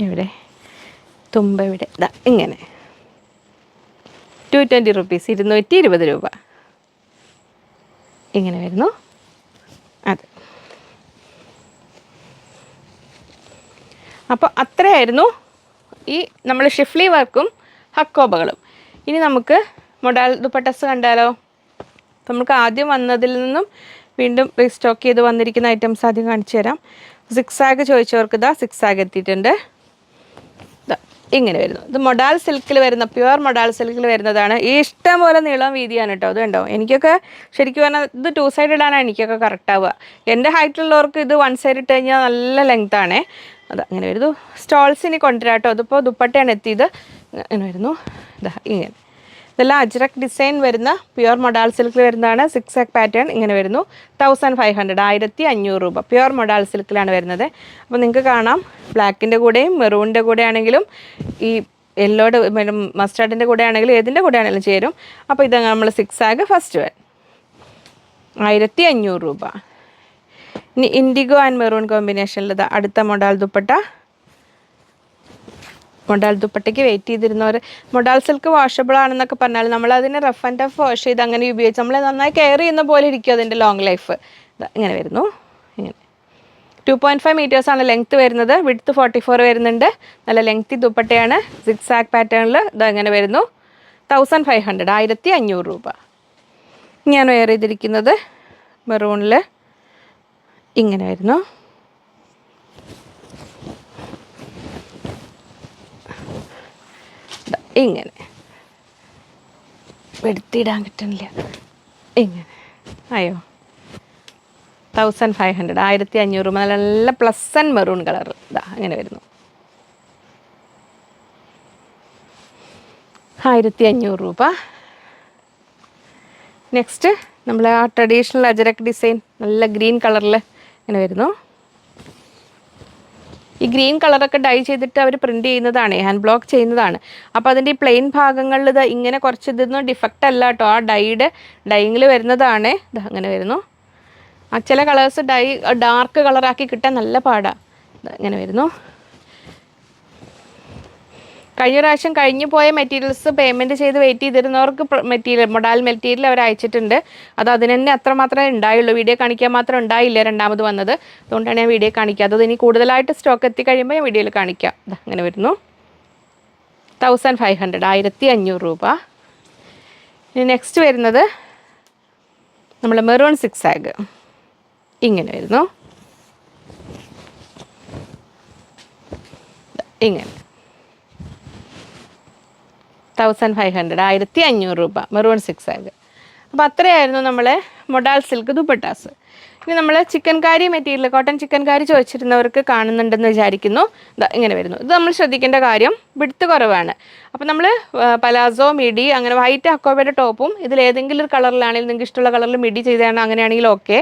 A: ഇവിടെ തുമ്പ ഇവിടെ ഇങ്ങനെ 220 റുപ്പീസ്, 220 രൂപ. ഇങ്ങനെ വരുന്നു. അത് അപ്പോൾ അത്രയായിരുന്നു ഈ നമ്മൾ ഷിഫ്ലി വർക്കും ഹക്കോബകളും. ഇനി നമുക്ക് മൊഡാൽ ദുപ്പട്ടസ് കണ്ടാലോ. നമുക്ക് ആദ്യം വന്നതിൽ നിന്നും വീണ്ടും റീസ്റ്റോക്ക് ചെയ്ത് വന്നിരിക്കുന്ന ഐറ്റംസ് ആദ്യം കാണിച്ചു തരാം. സിക്സാഗ് ചോദിച്ചവർക്ക് സിക്സാഗ് എത്തിയിട്ടുണ്ട്. ഇങ്ങനെ വരുന്നു. ഇത് മൊഡാൽ സിൽക്കിൽ വരുന്ന, പ്യുവർ മൊഡാൽ സിൽക്കിൽ വരുന്നതാണ്. ഈ ഇഷ്ടം പോലെ നീളം വീതിയാണ് കേട്ടോ. അത് കണ്ടോ, എനിക്കൊക്കെ ശരിക്കും പറഞ്ഞാൽ ഇത് 2 സൈഡ് ഇടാനാണ് എനിക്കൊക്കെ കറക്റ്റ് ആവുക. എൻ്റെ ഹൈറ്റിലുള്ളവർക്ക് ഇത് 1 സൈഡ് ഇട്ട് കഴിഞ്ഞാൽ നല്ല ലെങ്ത് ആണേ. അങ്ങനെ വരുന്നു. സ്റ്റോൾസ് ഇനി കൊണ്ടുവരാം കേട്ടോ. അതിപ്പോൾ ദുപ്പട്ടയാണ് എത്തിയത്. ഇങ്ങനെ വരുന്നു. ഇങ്ങനെ ഇതെല്ലാം അജ്രക് ഡിസൈൻ വരുന്ന പ്യുവർ മൊഡാൽ സിൽക്കിൽ വരുന്നതാണ്. 6 ആക്ക് പാറ്റേൺ ഇങ്ങനെ വരുന്നു. 1500, 1500 രൂപ. പ്യുവർ മൊഡാൽ സിൽക്കിലാണ് വരുന്നത്. അപ്പോൾ നിങ്ങൾക്ക് കാണാം, ബ്ലാക്കിൻ്റെ കൂടെയും മെറൂണിൻ്റെ കൂടെ ആണെങ്കിലും ഈ യെല്ലോയുടെ മസ്റ്റാർഡിൻ്റെ കൂടെ ആണെങ്കിലും ഏതിൻ്റെ കൂടെ ആണെങ്കിലും ചേരും. അപ്പോൾ ഇത് നമ്മൾ 6 ആക്ക് ഫസ്റ്റ് വരും 1500 രൂപ. ഇനി ഇൻഡിഗോ ആൻഡ് മെറൂൺ കോമ്പിനേഷനിൽ അടുത്ത മൊഡാൽ ദുപ്പട്ട. മൊഡാൽ ദുപ്പട്ടയ്ക്ക് വെയിറ്റ് ചെയ്തിരുന്നവർ, മൊഡാൽ സിൽക്ക് വാഷബിൾ ആണെന്നൊക്കെ പറഞ്ഞാൽ നമ്മൾ അതിനെ റഫ് ആൻഡ് ടഫ് വാഷ് ചെയ്ത് അങ്ങനെ ഉപയോഗിച്ച് നമ്മൾ നന്നായി കെയർ ചെയ്യുന്ന പോലെ ഇരിക്കും അതിൻ്റെ ലോങ് ലൈഫ്. ഇങ്ങനെ വരുന്നു. ഇങ്ങനെ 2.5 മീറ്റേഴ്സാണ് ലെങ്ത്ത് വരുന്നത്. വിഡ്ത്ത് 44 വരുന്നുണ്ട്. നല്ല ലെങ്ത്തി ദുപ്പട്ടയാണ്. 6 ആക്ക് പാറ്റേണിൽ ഇതങ്ങനെ വരുന്നു. 1500, 1500 രൂപ. ഞാൻ വെയർ ചെയ്തിരിക്കുന്നത് മെറൂണിൽ ഇങ്ങനെ വരുന്നു. ഇങ്ങനെ എടുത്തിടാൻ കിട്ടുന്നില്ല. ഇങ്ങനെ അയ്യോ 1500, 1500 രൂപ. നല്ല പ്ലസൻ മെറൂൺ കളർ. അങ്ങനെ വരുന്നു. 1500 രൂപ. നെക്സ്റ്റ് നമ്മൾ ആ ട്രഡീഷണൽ അജരക് ഡിസൈൻ നല്ല ഗ്രീൻ കളറിൽ ഇങ്ങനെ വരുന്നു. ഈ ഗ്രീൻ കളറൊക്കെ ഡൈ ചെയ്തിട്ട് അവർ പ്രിൻറ്റ് ചെയ്യുന്നതാണ്, ഹാൻഡ് ബ്ലോക്ക് ചെയ്യുന്നതാണ്. അപ്പോൾ അതിൻ്റെ ഈ പ്ലെയിൻ ഭാഗങ്ങളിൽ ഇത് ഇങ്ങനെ കുറച്ച് ഇതൊന്നും ഡിഫക്റ്റ് അല്ല കേട്ടോ, ആ ഡൈയിങ്ങിൽ വരുന്നതാണ്. അങ്ങനെ വരുന്നു. ആ ചില കളേഴ്സ് ഡാർക്ക് കളറാക്കി കിട്ടാൻ നല്ല പാടാണ്. ഇങ്ങനെ വരുന്നു. കഴിഞ്ഞ പ്രാവശ്യം കഴിഞ്ഞു പോയ മെറ്റീരിയൽസ് പേയ്മെൻറ്റ് ചെയ്ത് വെയിറ്റ് ചെയ്തിരുന്നവർക്ക് മൊഡാൽ മെറ്റീരിയൽ അവർ അയച്ചിട്ടുണ്ട്. അത് അതിന് തന്നെ അത്രമാത്രമേ ഉണ്ടായുള്ളൂ. വീഡിയോ കാണിക്കാൻ മാത്രം ഉണ്ടായില്ല രണ്ടാമത് വന്നത്. അതുകൊണ്ടാണ് ഞാൻ വീഡിയോ കാണിക്കാത്തത്. ഇനി കൂടുതലായിട്ട് സ്റ്റോക്ക് എത്തിക്കഴിയുമ്പോൾ ഞാൻ വീഡിയോയിൽ കാണിക്കാം. അങ്ങനെ വരുന്നു. 1500, 1500 രൂപ. ഇനി നെക്സ്റ്റ് വരുന്നത് നമ്മൾ മെറൂൺ 6 ആഗ് ഇങ്ങനെ വരുന്നു. ഇങ്ങനെ 1500, 1500 രൂപ. മെറൂൺ 6 ആഗ്. അപ്പോൾ അത്രയായിരുന്നു നമ്മളെ മൊഡാൽ സിൽക്ക് ദുപ്പട്ടാസ്. ഇനി നമ്മൾ chikankari material, cotton chikankari ചോദിച്ചിരുന്നവർക്ക് കാണുന്നുണ്ടെന്ന് വിചാരിക്കുന്നു. ഇങ്ങനെ വരുന്നു. ഇത് നമ്മൾ ശ്രദ്ധിക്കേണ്ട കാര്യം, വിഡ്ത്ത് കുറവാണ്. അപ്പോൾ നമ്മൾ പലാസോ, മിഡി, അങ്ങനെ വൈറ്റ് അക്കോബയുടെ ടോപ്പും ഇതിലേതെങ്കിലും ഒരു കളറിലാണെങ്കിൽ നിങ്ങൾക്ക് ഇഷ്ടമുള്ള കളറിൽ മിഡി ചെയ്താണ് അങ്ങനെയാണെങ്കിൽ ഓക്കെ.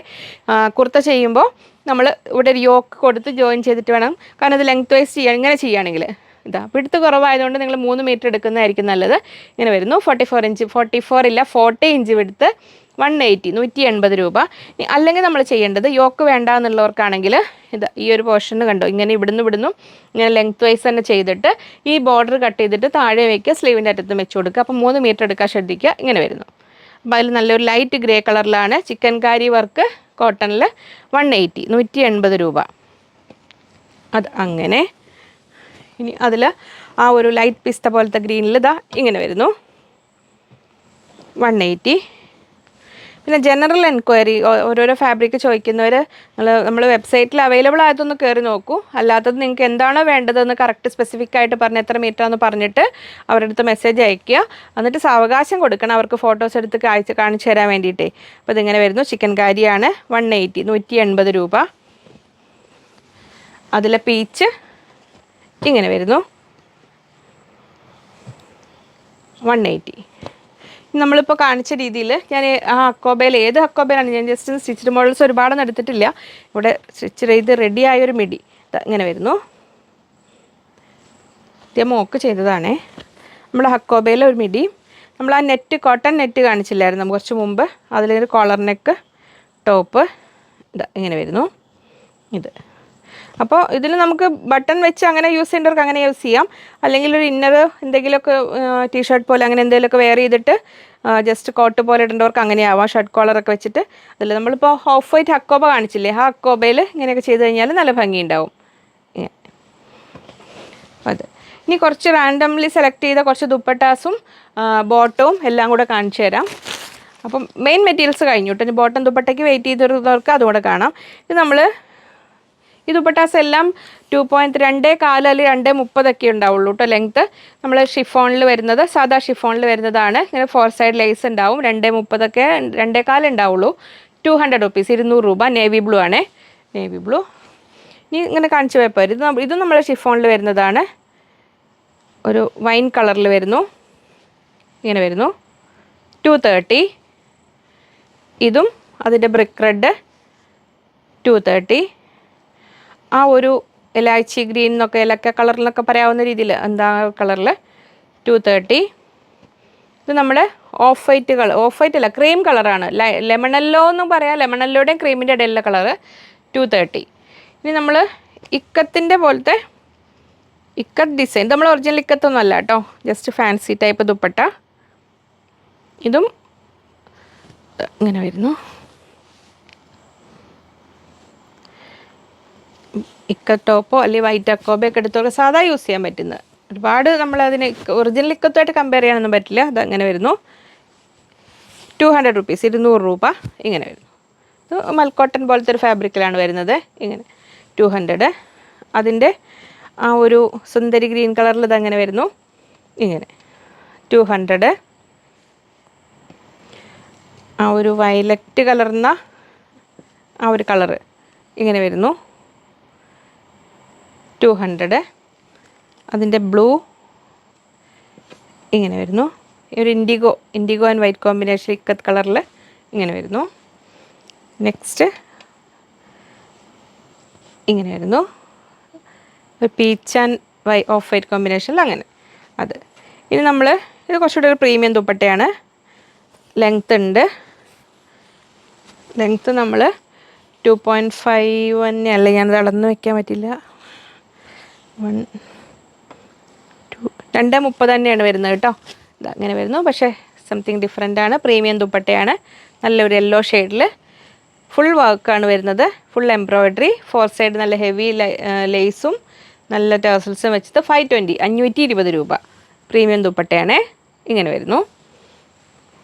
A: കുർത്ത ചെയ്യുമ്പോൾ നമ്മൾ ഇവിടെ ഒരു യോക്ക് കൊടുത്ത് ജോയിൻ ചെയ്തിട്ട് വേണം, കാരണം ഇത് ലെങ്ത് വൈസ് ചെയ്യാൻ. ഇങ്ങനെ ചെയ്യുകയാണെങ്കിൽ വിഡ്ത്ത് കുറവായതുകൊണ്ട് നിങ്ങൾ 3 മീറ്റർ എടുക്കുന്നതായിരിക്കും നല്ലത്. ഇങ്ങനെ വരുന്നു. 44 ഇഞ്ച്, 44 ഇല്ല 40 ഇഞ്ച് വിഡ്ത്ത്, 180, 180 രൂപ. അല്ലെങ്കിൽ നമ്മൾ ചെയ്യേണ്ടത്, യോക്ക് വേണ്ട എന്നുള്ളവർക്കാണെങ്കിൽ ഈ ഒരു പോർഷന് കണ്ടോ, ഇങ്ങനെ ഇവിടുന്ന് ഇങ്ങനെ ലെങ്ത് വൈസ് തന്നെ ചെയ്തിട്ട് ഈ ബോർഡർ കട്ട് ചെയ്തിട്ട് താഴെ വയ്ക്കുക, സ്ലീവിൻ്റെ അറ്റത്തും വെച്ച് കൊടുക്കുക. അപ്പോൾ 3 മീറ്റർ എടുക്കാൻ ശ്രദ്ധിക്കുക. ഇങ്ങനെ വരുന്നു. അപ്പോൾ അതിൽ നല്ലൊരു ലൈറ്റ് ഗ്രേ കളറിലാണ് ചിക്കൻ കാരി വർക്ക് കോട്ടണിൽ 180, 180 രൂപ. അത് അങ്ങനെ. ഇനി അതിൽ ആ ഒരു ലൈറ്റ് പിസ്ത പോലത്തെ ഗ്രീനിൽ ഇങ്ങനെ വരുന്നു, 180. പിന്നെ ജനറൽ എൻക്വയറി, ഓരോരോ ഫാബ്രിക് ചോദിക്കുന്നവർ നമ്മൾ വെബ്സൈറ്റിൽ അവൈലബിൾ ആയതൊന്ന് കയറി നോക്കൂ. അല്ലാത്തത് നിങ്ങൾക്ക് എന്താണോ വേണ്ടതെന്ന് കറക്റ്റ് സ്പെസിഫിക് ആയിട്ട് പറഞ്ഞ് എത്ര മീറ്റർ എന്ന് പറഞ്ഞിട്ട് അവരുടെ അടുത്ത് മെസ്സേജ് അയയ്ക്കുക. എന്നിട്ട് സാവകാശം കൊടുക്കണം അവർക്ക് ഫോട്ടോസ് എടുത്ത് കാണിച്ചു തരാൻ വേണ്ടിയിട്ടേ. അപ്പോൾ ഇതിങ്ങനെ വരുന്നു. ചിക്കൻ കാരിയാണ്, 180, 180 രൂപ. അതിലെ പീച്ച് ഇങ്ങനെ വരുന്നു, 180. നമ്മളിപ്പോൾ കാണിച്ച രീതിയിൽ ഞാൻ ആ അക്കോബയിൽ ഏത് അക്കോബയിലാണ് ഞാൻ ജസ്റ്റ് സ്റ്റിച്ച്ഡ് മോഡൽസ് ഒരുപാടൊന്നും എടുത്തിട്ടില്ല. ഇവിടെ സ്റ്റിച്ച് ചെയ്ത് റെഡി ആയൊരു മിഡി ഇങ്ങനെ വരുന്നു. മോക്ക് ചെയ്തതാണേ. നമ്മുടെ ഹക്കോബയിലെ ഒരു മിഡി. നമ്മൾ ആ നെറ്റ് കോട്ടൺ നെറ്റ് കാണിച്ചില്ലായിരുന്നു കുറച്ച് മുമ്പ്, അതിലൊരു കോളർ നെക്ക് ടോപ്പ് ഇങ്ങനെ വരുന്നു. ഇത് അപ്പോൾ ഇതിൽ നമുക്ക് ബട്ടൺ വെച്ച് അങ്ങനെ യൂസ് ചെയ്യേണ്ടവർക്ക് അങ്ങനെ യൂസ് ചെയ്യാം. അല്ലെങ്കിൽ ഒരു ഇന്നർ എന്തെങ്കിലുമൊക്കെ ടീഷർട്ട് പോലെ അങ്ങനെ എന്തെങ്കിലുമൊക്കെ വെയർ ചെയ്തിട്ട് ജസ്റ്റ് കോട്ട് പോലെ ഇടേണ്ടവർക്ക് അങ്ങനെ ആവാം. ഷർട്ട് കോളറൊക്കെ വെച്ചിട്ട് അതിൽ നമ്മളിപ്പോൾ ഓഫ് വൈറ്റ് ഹക്കോബ കാണിച്ചില്ലേ, ആ ഹക്കോബയിൽ ഇങ്ങനെയൊക്കെ ചെയ്ത് കഴിഞ്ഞാൽ നല്ല ഭംഗിയുണ്ടാവും. അതെ. ഇനി കുറച്ച് റാൻഡംലി സെലക്ട് ചെയ്ത കുറച്ച് ദുപ്പട്ടാസും ബോട്ടവും എല്ലാം കൂടെ കാണിച്ചു തരാം. അപ്പം മെയിൻ മെറ്റീരിയൽസ് കഴിഞ്ഞു കേട്ടോ. ഇനി ബോട്ടം ദുപ്പട്ടയ്ക്ക് വെയിറ്റ് ചെയ്തിരുന്നവർക്ക് അതുകൂടെ കാണാം. ഇത് നമ്മൾ ഈ ദുപ്പട്ടാസ് എല്ലാം 2.24 അല്ലെങ്കിൽ 2.30 ഉണ്ടാവുള്ളൂ കേട്ടോ ലെങ്ത്ത്. നമ്മൾ ഷിഫോണിൽ വരുന്നത് സാധാ ഷിഫോണിൽ വരുന്നതാണ്. ഇങ്ങനെ 4 സൈഡ് ലേസ് ഉണ്ടാവും. 2.30 2.25 ഉണ്ടാവുള്ളൂ. 200 rupees, 200 രൂപ. നേവി ബ്ലൂ ആണേ, നേവി ബ്ലൂ. ഇനി ഇങ്ങനെ കാണിച്ചു പോയപ്പോൾ ഇതും നമ്മൾ ഷിഫോണിൽ വരുന്നതാണ്. ഒരു വൈൻ കളറിൽ വരുന്നു, ഇങ്ങനെ വരുന്നു. 230. ഇതും അതിൻ്റെ ബ്രിക്ക് റെഡ് 230. ആ ഒരു ഇലാച്ചി ഗ്രീൻ എന്നൊക്കെ ഇലക്ക കളറിലൊക്കെ പറയാവുന്ന രീതിയിൽ എന്താ കളറിൽ 230. ഇത് നമ്മുടെ of white colour, of white അല്ല ക്രീം കളറാണ്, ലെമണല്ലോ എന്നും പറയാം. ലെമണല്ലോടെയും ക്രീമിൻ്റെ ഇടയിലുള്ള കളറ് 230. ഇനി നമ്മൾ ഇക്കത്തിൻ്റെ പോലത്തെ ഇക്കത്ത് ഡിസൈൻ, നമ്മൾ ഒറിജിനൽ ഇക്കത്തൊന്നും അല്ല കേട്ടോ, ജസ്റ്റ് ഫാൻസി ടൈപ്പ് ദുപ്പട്ട. ഇതും ഇങ്ങനെ വരുന്നു. ഇക്കത്ത് ടോപ്പോ അല്ലെങ്കിൽ വൈറ്റ് അക്കോബോ ഒക്കെ എടുത്തോക്കെ സാധാ യൂസ് ചെയ്യാൻ പറ്റുന്നത്. ഒരുപാട് നമ്മളതിന് ഒറിജിനൽ ഇക്കത്തുമായിട്ട് കമ്പയർ ചെയ്യാനൊന്നും പറ്റില്ല. അതങ്ങനെ വരുന്നു. 200 rupees, 200 രൂപ. ഇങ്ങനെ വരുന്നു. ഇത് മൽക്കോട്ടൺ പോലത്തെ ഒരു ഫാബ്രിക്കിലാണ് വരുന്നത്. ഇങ്ങനെ 200. അതിൻ്റെ ആ ഒരു സുന്ദരി ഗ്രീൻ കളറിൽ ഇതങ്ങനെ വരുന്നു. ഇങ്ങനെ 200. ആ ഒരു വയലറ്റ് കലർന്ന ആ ഒരു കളറ് ഇങ്ങനെ വരുന്നു. 200. അതിൻ്റെ ബ്ലൂ ഇങ്ങനെ വരുന്നു. ഒരു IndiGo and white combination ikat കളറിൽ ഇങ്ങനെ വരുന്നു. നെക്സ്റ്റ് ഇങ്ങനെ വരുന്നു. ഒരു പീച്ച് ആൻഡ് ഓഫ് വൈറ്റ് കോമ്പിനേഷനിൽ അങ്ങനെ. അത് ഇനി നമ്മൾ ഇത് കുറച്ചുകൂടി ഒരു പ്രീമിയം ദുപ്പട്ടയാണ്. ലെങ്ത്ത് ഉണ്ട്. ലെങ്ത്ത് നമ്മൾ 2.5 തന്നെയല്ല, ഞാനത് അളന്ന് വയ്ക്കാൻ പറ്റില്ല. 2.30 തന്നെയാണ് വരുന്നത് കേട്ടോ. ഇതങ്ങനെ വരുന്നു, പക്ഷേ സംതിങ് ഡിഫറെൻ്റ് ആണ്. പ്രീമിയം ദുപ്പട്ടയാണ്. നല്ലൊരു യെല്ലോ ഷെയ്ഡിൽ ഫുൾ വർക്കാണ് വരുന്നത്. ഫുൾ എംബ്രോയ്ഡറി, 4 സൈഡ് നല്ല ഹെവി ലേസും നല്ല ടേസൽസും വെച്ചത്. 520 രൂപ. പ്രീമിയം ദുപ്പട്ടയാണേ. ഇങ്ങനെ വരുന്നു.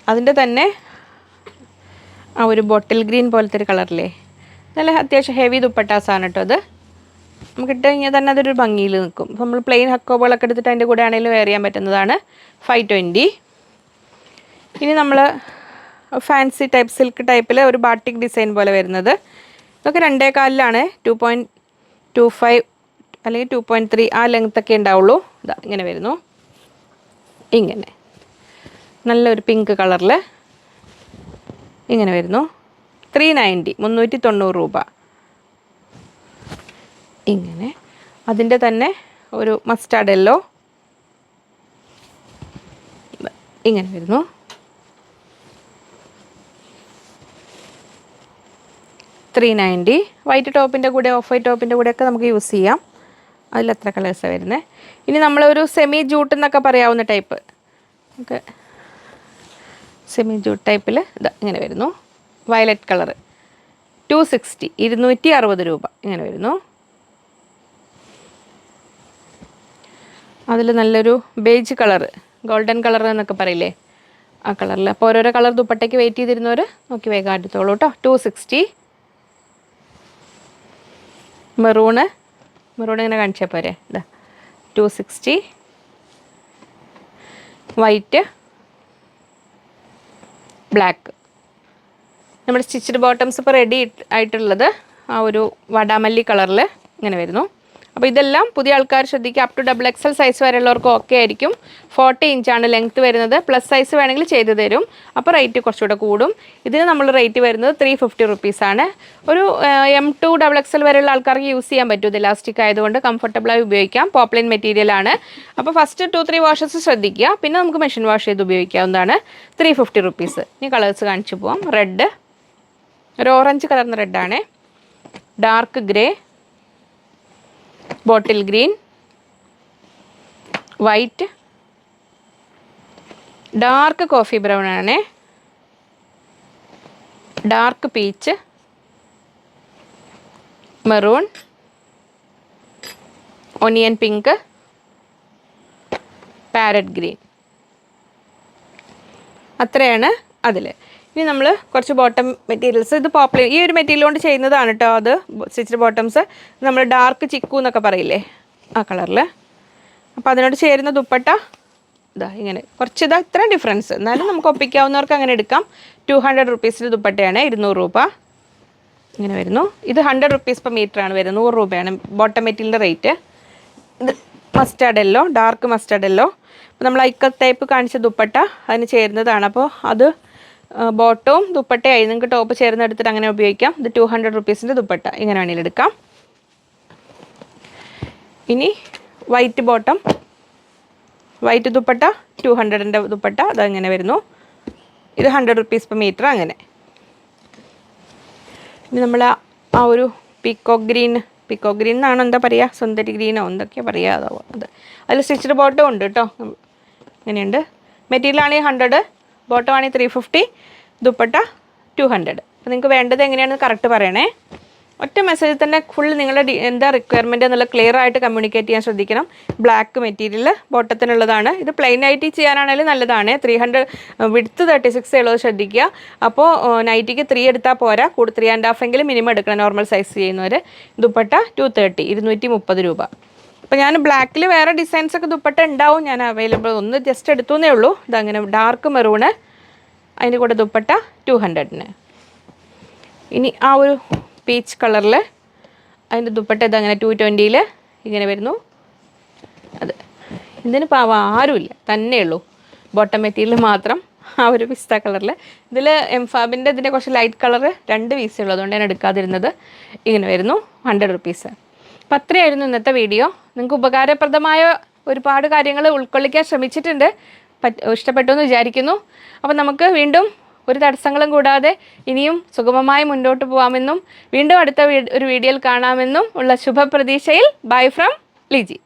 A: അതിൻ്റെ തന്നെ ആ ഒരു ബോട്ടിൽ ഗ്രീൻ പോലത്തെ ഒരു കളറില്ലേ, നല്ല അത്യാവശ്യം ഹെവി ദുപ്പട്ടാസാണ് കേട്ടോ അത്. നമുക്ക് ഇട്ട് കഴിഞ്ഞാൽ തന്നെ അതൊരു ഭംഗിയിൽ നിൽക്കും. അപ്പോൾ നമ്മൾ പ്ലെയിൻ ഹക്കോബുകളൊക്കെ എടുത്തിട്ട് അതിൻ്റെ കൂടെ ആണെങ്കിലും വെയർ ചെയ്യാൻ പറ്റുന്നതാണ്. 520. ഇനി നമ്മൾ ഫാൻസി ടൈപ്പ് സിൽക്ക് ടൈപ്പിൽ ഒരു ബാട്ടിക് ഡിസൈൻ പോലെ വരുന്നത്. ഇതൊക്കെ 2.25 2.25 അല്ലെങ്കിൽ 2.3 ആ ലെങ്ത്തൊക്കെ ഉണ്ടാവുള്ളൂ. ഇതാ ഇങ്ങനെ വരുന്നു. ഇങ്ങനെ നല്ലൊരു പിങ്ക് കളറിൽ ഇങ്ങനെ വരുന്നു. 390 390 രൂപ. ഇങ്ങനെ അതിൻ്റെ തന്നെ ഒരു മസ്റ്റാർഡ് യെല്ലോ ഇങ്ങനെ വരുന്നു. 390. വൈറ്റ് ടോപ്പിൻ്റെ കൂടെ ഓഫ് വൈറ്റ് ടോപ്പിൻ്റെ കൂടെയൊക്കെ നമുക്ക് യൂസ് ചെയ്യാം. അതിലെത്ര കളേഴ്സാണ് വരുന്നത്. ഇനി നമ്മളൊരു സെമി ജൂട്ട് എന്നൊക്കെ പറയാവുന്ന ടൈപ്പ്, നമുക്ക് സെമി ജൂട്ട് ടൈപ്പിൽ ഇതാ ഇങ്ങനെ വരുന്നു. വയലറ്റ് കളറ് 260 260 രൂപ. ഇങ്ങനെ വരുന്നു. അതിൽ നല്ലൊരു ബേജ് കളറ്, ഗോൾഡൻ കളർ എന്നൊക്കെ പറയില്ലേ, ആ കളറിൽ. അപ്പോൾ ഓരോരോ കളർ ദുപ്പട്ടയ്ക്ക് വെയിറ്റ് ചെയ്തിരുന്നവർ നോക്കി വേഗം എടുത്തോളൂ കേട്ടോ. 260. മെറൂണ് ഇങ്ങനെ കാണിച്ചാൽ പോരെ. ഇതാ 260. White, black. നമ്മുടെ സ്റ്റിച്ച്ഡ് ബോട്ടംസ് ഇപ്പോൾ റെഡി ആയിട്ടുള്ളത് ആ ഒരു വടാമല്ലി കളറിൽ ഇങ്ങനെ വരുന്നു. അപ്പോൾ ഇതെല്ലാം പുതിയ ആൾക്കാർ ശ്രദ്ധിക്കുക. അപ് ടു XXL സൈസ് വരെയുള്ളവർക്ക് ഓക്കെ ആയിരിക്കും. 40 ഇഞ്ചാണ് ലെങ്ത്ത് വരുന്നത്. പ്ലസ് സൈസ് വേണമെങ്കിൽ ചെയ്തു തരും. അപ്പോൾ റേറ്റ് കുറച്ചുകൂടെ കൂടും. ഇതിന് നമ്മൾ റേറ്റ് വരുന്നത് 350 റുപ്പീസാണ്. ഒരു M2 XXL വരെയുള്ള ആൾക്കാർക്ക് യൂസ് ചെയ്യാൻ പറ്റും. ഇത് ഇലാസ്റ്റിക് ആയതുകൊണ്ട് കംഫർട്ടബിളായി ഉപയോഗിക്കാം. പോപ്ലിൻ മെറ്റീരിയലാണ്. അപ്പോൾ ഫസ്റ്റ് 2-3 വാഷസ് ശ്രദ്ധിക്കുക. പിന്നെ നമുക്ക് മെഷീൻ വാഷ് ചെയ്ത് ഉപയോഗിക്കാവുന്നതാണ്. 350 റുപ്പീസ്. ഇനി കളേഴ്സ് കാണിച്ചു പോവാം. റെഡ്, ഒരു ഓറഞ്ച് കളർന്ന റെഡാണ്, dark grey, bottle green, white, dark coffee brown ആണ്, dark peach, maroon, onion pink, parrot green. അത്രയാണ് അതിൽ. ഇനി നമ്മൾ കുറച്ച് ബോട്ടം മെറ്റീരിയൽസ്, ഇത് പോപ്പുലർ ഈ ഒരു മെറ്റീരിയൽ കൊണ്ട് ചെയ്യുന്നതാണ് കേട്ടോ. അത് സ്റ്റിച്ച്ഡ് ബോട്ടംസ് നമ്മൾ ഡാർക്ക് ചിക്കു എന്നൊക്കെ പറയില്ലേ, ആ കളറിൽ. അപ്പോൾ അതിനോട് ചേരുന്ന ദുപ്പട്ട ഇതാ ഇങ്ങനെ കുറച്ച് ഇത്ര ഡിഫറൻസ്, എന്നാലും നമുക്ക് ഒപ്പിക്കാവുന്നവർക്ക് അങ്ങനെ എടുക്കാം. 200 റുപ്പീസിൻ്റെ ദുപ്പട്ടയാണ്, 200 രൂപ ഇങ്ങനെ വരുന്നു. ഇത് 100 റുപ്പീസ് പെർ മീറ്റർ ആണ് വരുന്നത്, 100 രൂപയാണ് ബോട്ടം മെറ്റീരിയലിൻ്റെ റേറ്റ്. ഇത് mustard yellow, dark mustard yellow. അപ്പോൾ നമ്മൾ ഐക്കത്ത് ടൈപ്പ് കാണിച്ച ദുപ്പട്ട അതിന് ചേരുന്നതാണ്. അപ്പോൾ അത് ബോട്ടവും ദുപ്പട്ടയായി, നിങ്ങൾക്ക് ടോപ്പ് ചേർന്ന് എടുത്തിട്ട് അങ്ങനെ ഉപയോഗിക്കാം. ഇത് 200 റുപ്പീസിൻ്റെ ദുപ്പട്ട, ഇങ്ങനെ വേണമെങ്കിൽ എടുക്കാം. ഇനി വൈറ്റ് ബോട്ടം, വൈറ്റ് ദുപ്പട്ട 200ൻ്റെ ദുപ്പട്ട, അതങ്ങനെ വരുന്നു. ഇത് 100 റുപ്പീസ് പെർ മീറ്റർ അങ്ങനെ. ഇനി നമ്മൾ ആ ഒരു പീക്കോക്ക് ഗ്രീൻ എന്നാണോ എന്താ പറയുക, സുന്ദരി ഗ്രീനോ എന്തൊക്കെയാണ് പറയുക, അതാവും അത്. അതിൽ സ്റ്റിച്ച്ഡ് ബോട്ടം ഉണ്ട് കേട്ടോ. ഇങ്ങനെയുണ്ട്. മെറ്റീരിയൽ ആണെങ്കിൽ 100, ബോട്ടം ആണെങ്കിൽ 350, ദുപ്പട്ട 200. അപ്പോൾ നിങ്ങൾക്ക് വേണ്ടത് എങ്ങനെയാണെന്ന് കറക്റ്റ് പറയണേ. ഒറ്റ മെസ്സേജിൽ തന്നെ ഫുൾ നിങ്ങളുടെ എന്താ റിക്വയർമെൻറ്റ് എന്നുള്ള ക്ലിയർ ആയിട്ട് കമ്മ്യൂണിക്കേറ്റ് ചെയ്യാൻ ശ്രദ്ധിക്കണം. ബ്ലാക്ക് മെറ്റീരിയൽ ബോട്ടത്തിനുള്ളതാണ്. ഇത് പ്ലെയിൻ നൈറ്റി ചെയ്യാനാണെങ്കിലും നല്ലതാണ്. 300 വിഡ്ത്ത് 36 ഉള്ളത് ശ്രദ്ധിക്കുക. അപ്പോൾ നൈറ്റിക്ക് 3 എടുത്താൽ പോരാ, 3.5 എങ്കിലും മിനിമം എടുക്കണം നോർമൽ സൈസ് ചെയ്യുന്നവർ. ദുപ്പട്ട 230, 230 രൂപ. അപ്പോൾ ഞാൻ ബ്ലാക്കിൽ വേറെ ഡിസൈൻസ് ഒക്കെ ദുപ്പട്ട ഉണ്ടാവും, ഞാൻ അവൈലബിൾ ഒന്ന് ജസ്റ്റ് എടുത്തു എന്നേ ഉള്ളൂ. ഇതങ്ങനെ ഡാർക്ക് മെറൂണ്, അതിൻ്റെ കൂടെ ദുപ്പട്ട 200-ന്. ഇനി ആ ഒരു പീച്ച് കളറിൽ അതിൻ്റെ ദുപ്പട്ട ഇതങ്ങനെ 220-ൽ ഇങ്ങനെ വരുന്നു. അത് ഇതിന് പാവം ആരുമില്ല, തന്നെയുള്ളൂ ബോട്ടം മെറ്റീരിയൽ മാത്രം. ആ ഒരു പിസ്ത കളറിൽ ഇതിൽ എംഫാബിൻ്റെ ഇതിൻ്റെ കുറച്ച് ലൈറ്റ് കളറ് 2 പീസേ ഉള്ളൂ, അതുകൊണ്ട് ഞാൻ എടുക്കാതിരുന്നത്. ഇങ്ങനെ വരുന്നു 100 റുപ്പീസ്. അപ്പം അത്രയായിരുന്നു ഇന്നത്തെ വീഡിയോ. നിങ്ങൾക്ക് ഉപകാരപ്രദമായ ഒരുപാട് കാര്യങ്ങൾ ഉൾക്കൊള്ളിക്കാൻ ശ്രമിച്ചിട്ടുണ്ട്. ഇഷ്ടപ്പെട്ടു എന്ന് വിചാരിക്കുന്നു. അപ്പം നമുക്ക് വീണ്ടും ഒരു തടസ്സങ്ങളും കൂടാതെ ഇനിയും സുഗമമായി മുന്നോട്ട് പോകാമെന്നും വീണ്ടും അടുത്ത ഒരു വീഡിയോയിൽ കാണാമെന്നും ഉള്ള ശുഭപ്രതീക്ഷയിൽ ബൈ ഫ്രം ലിജി.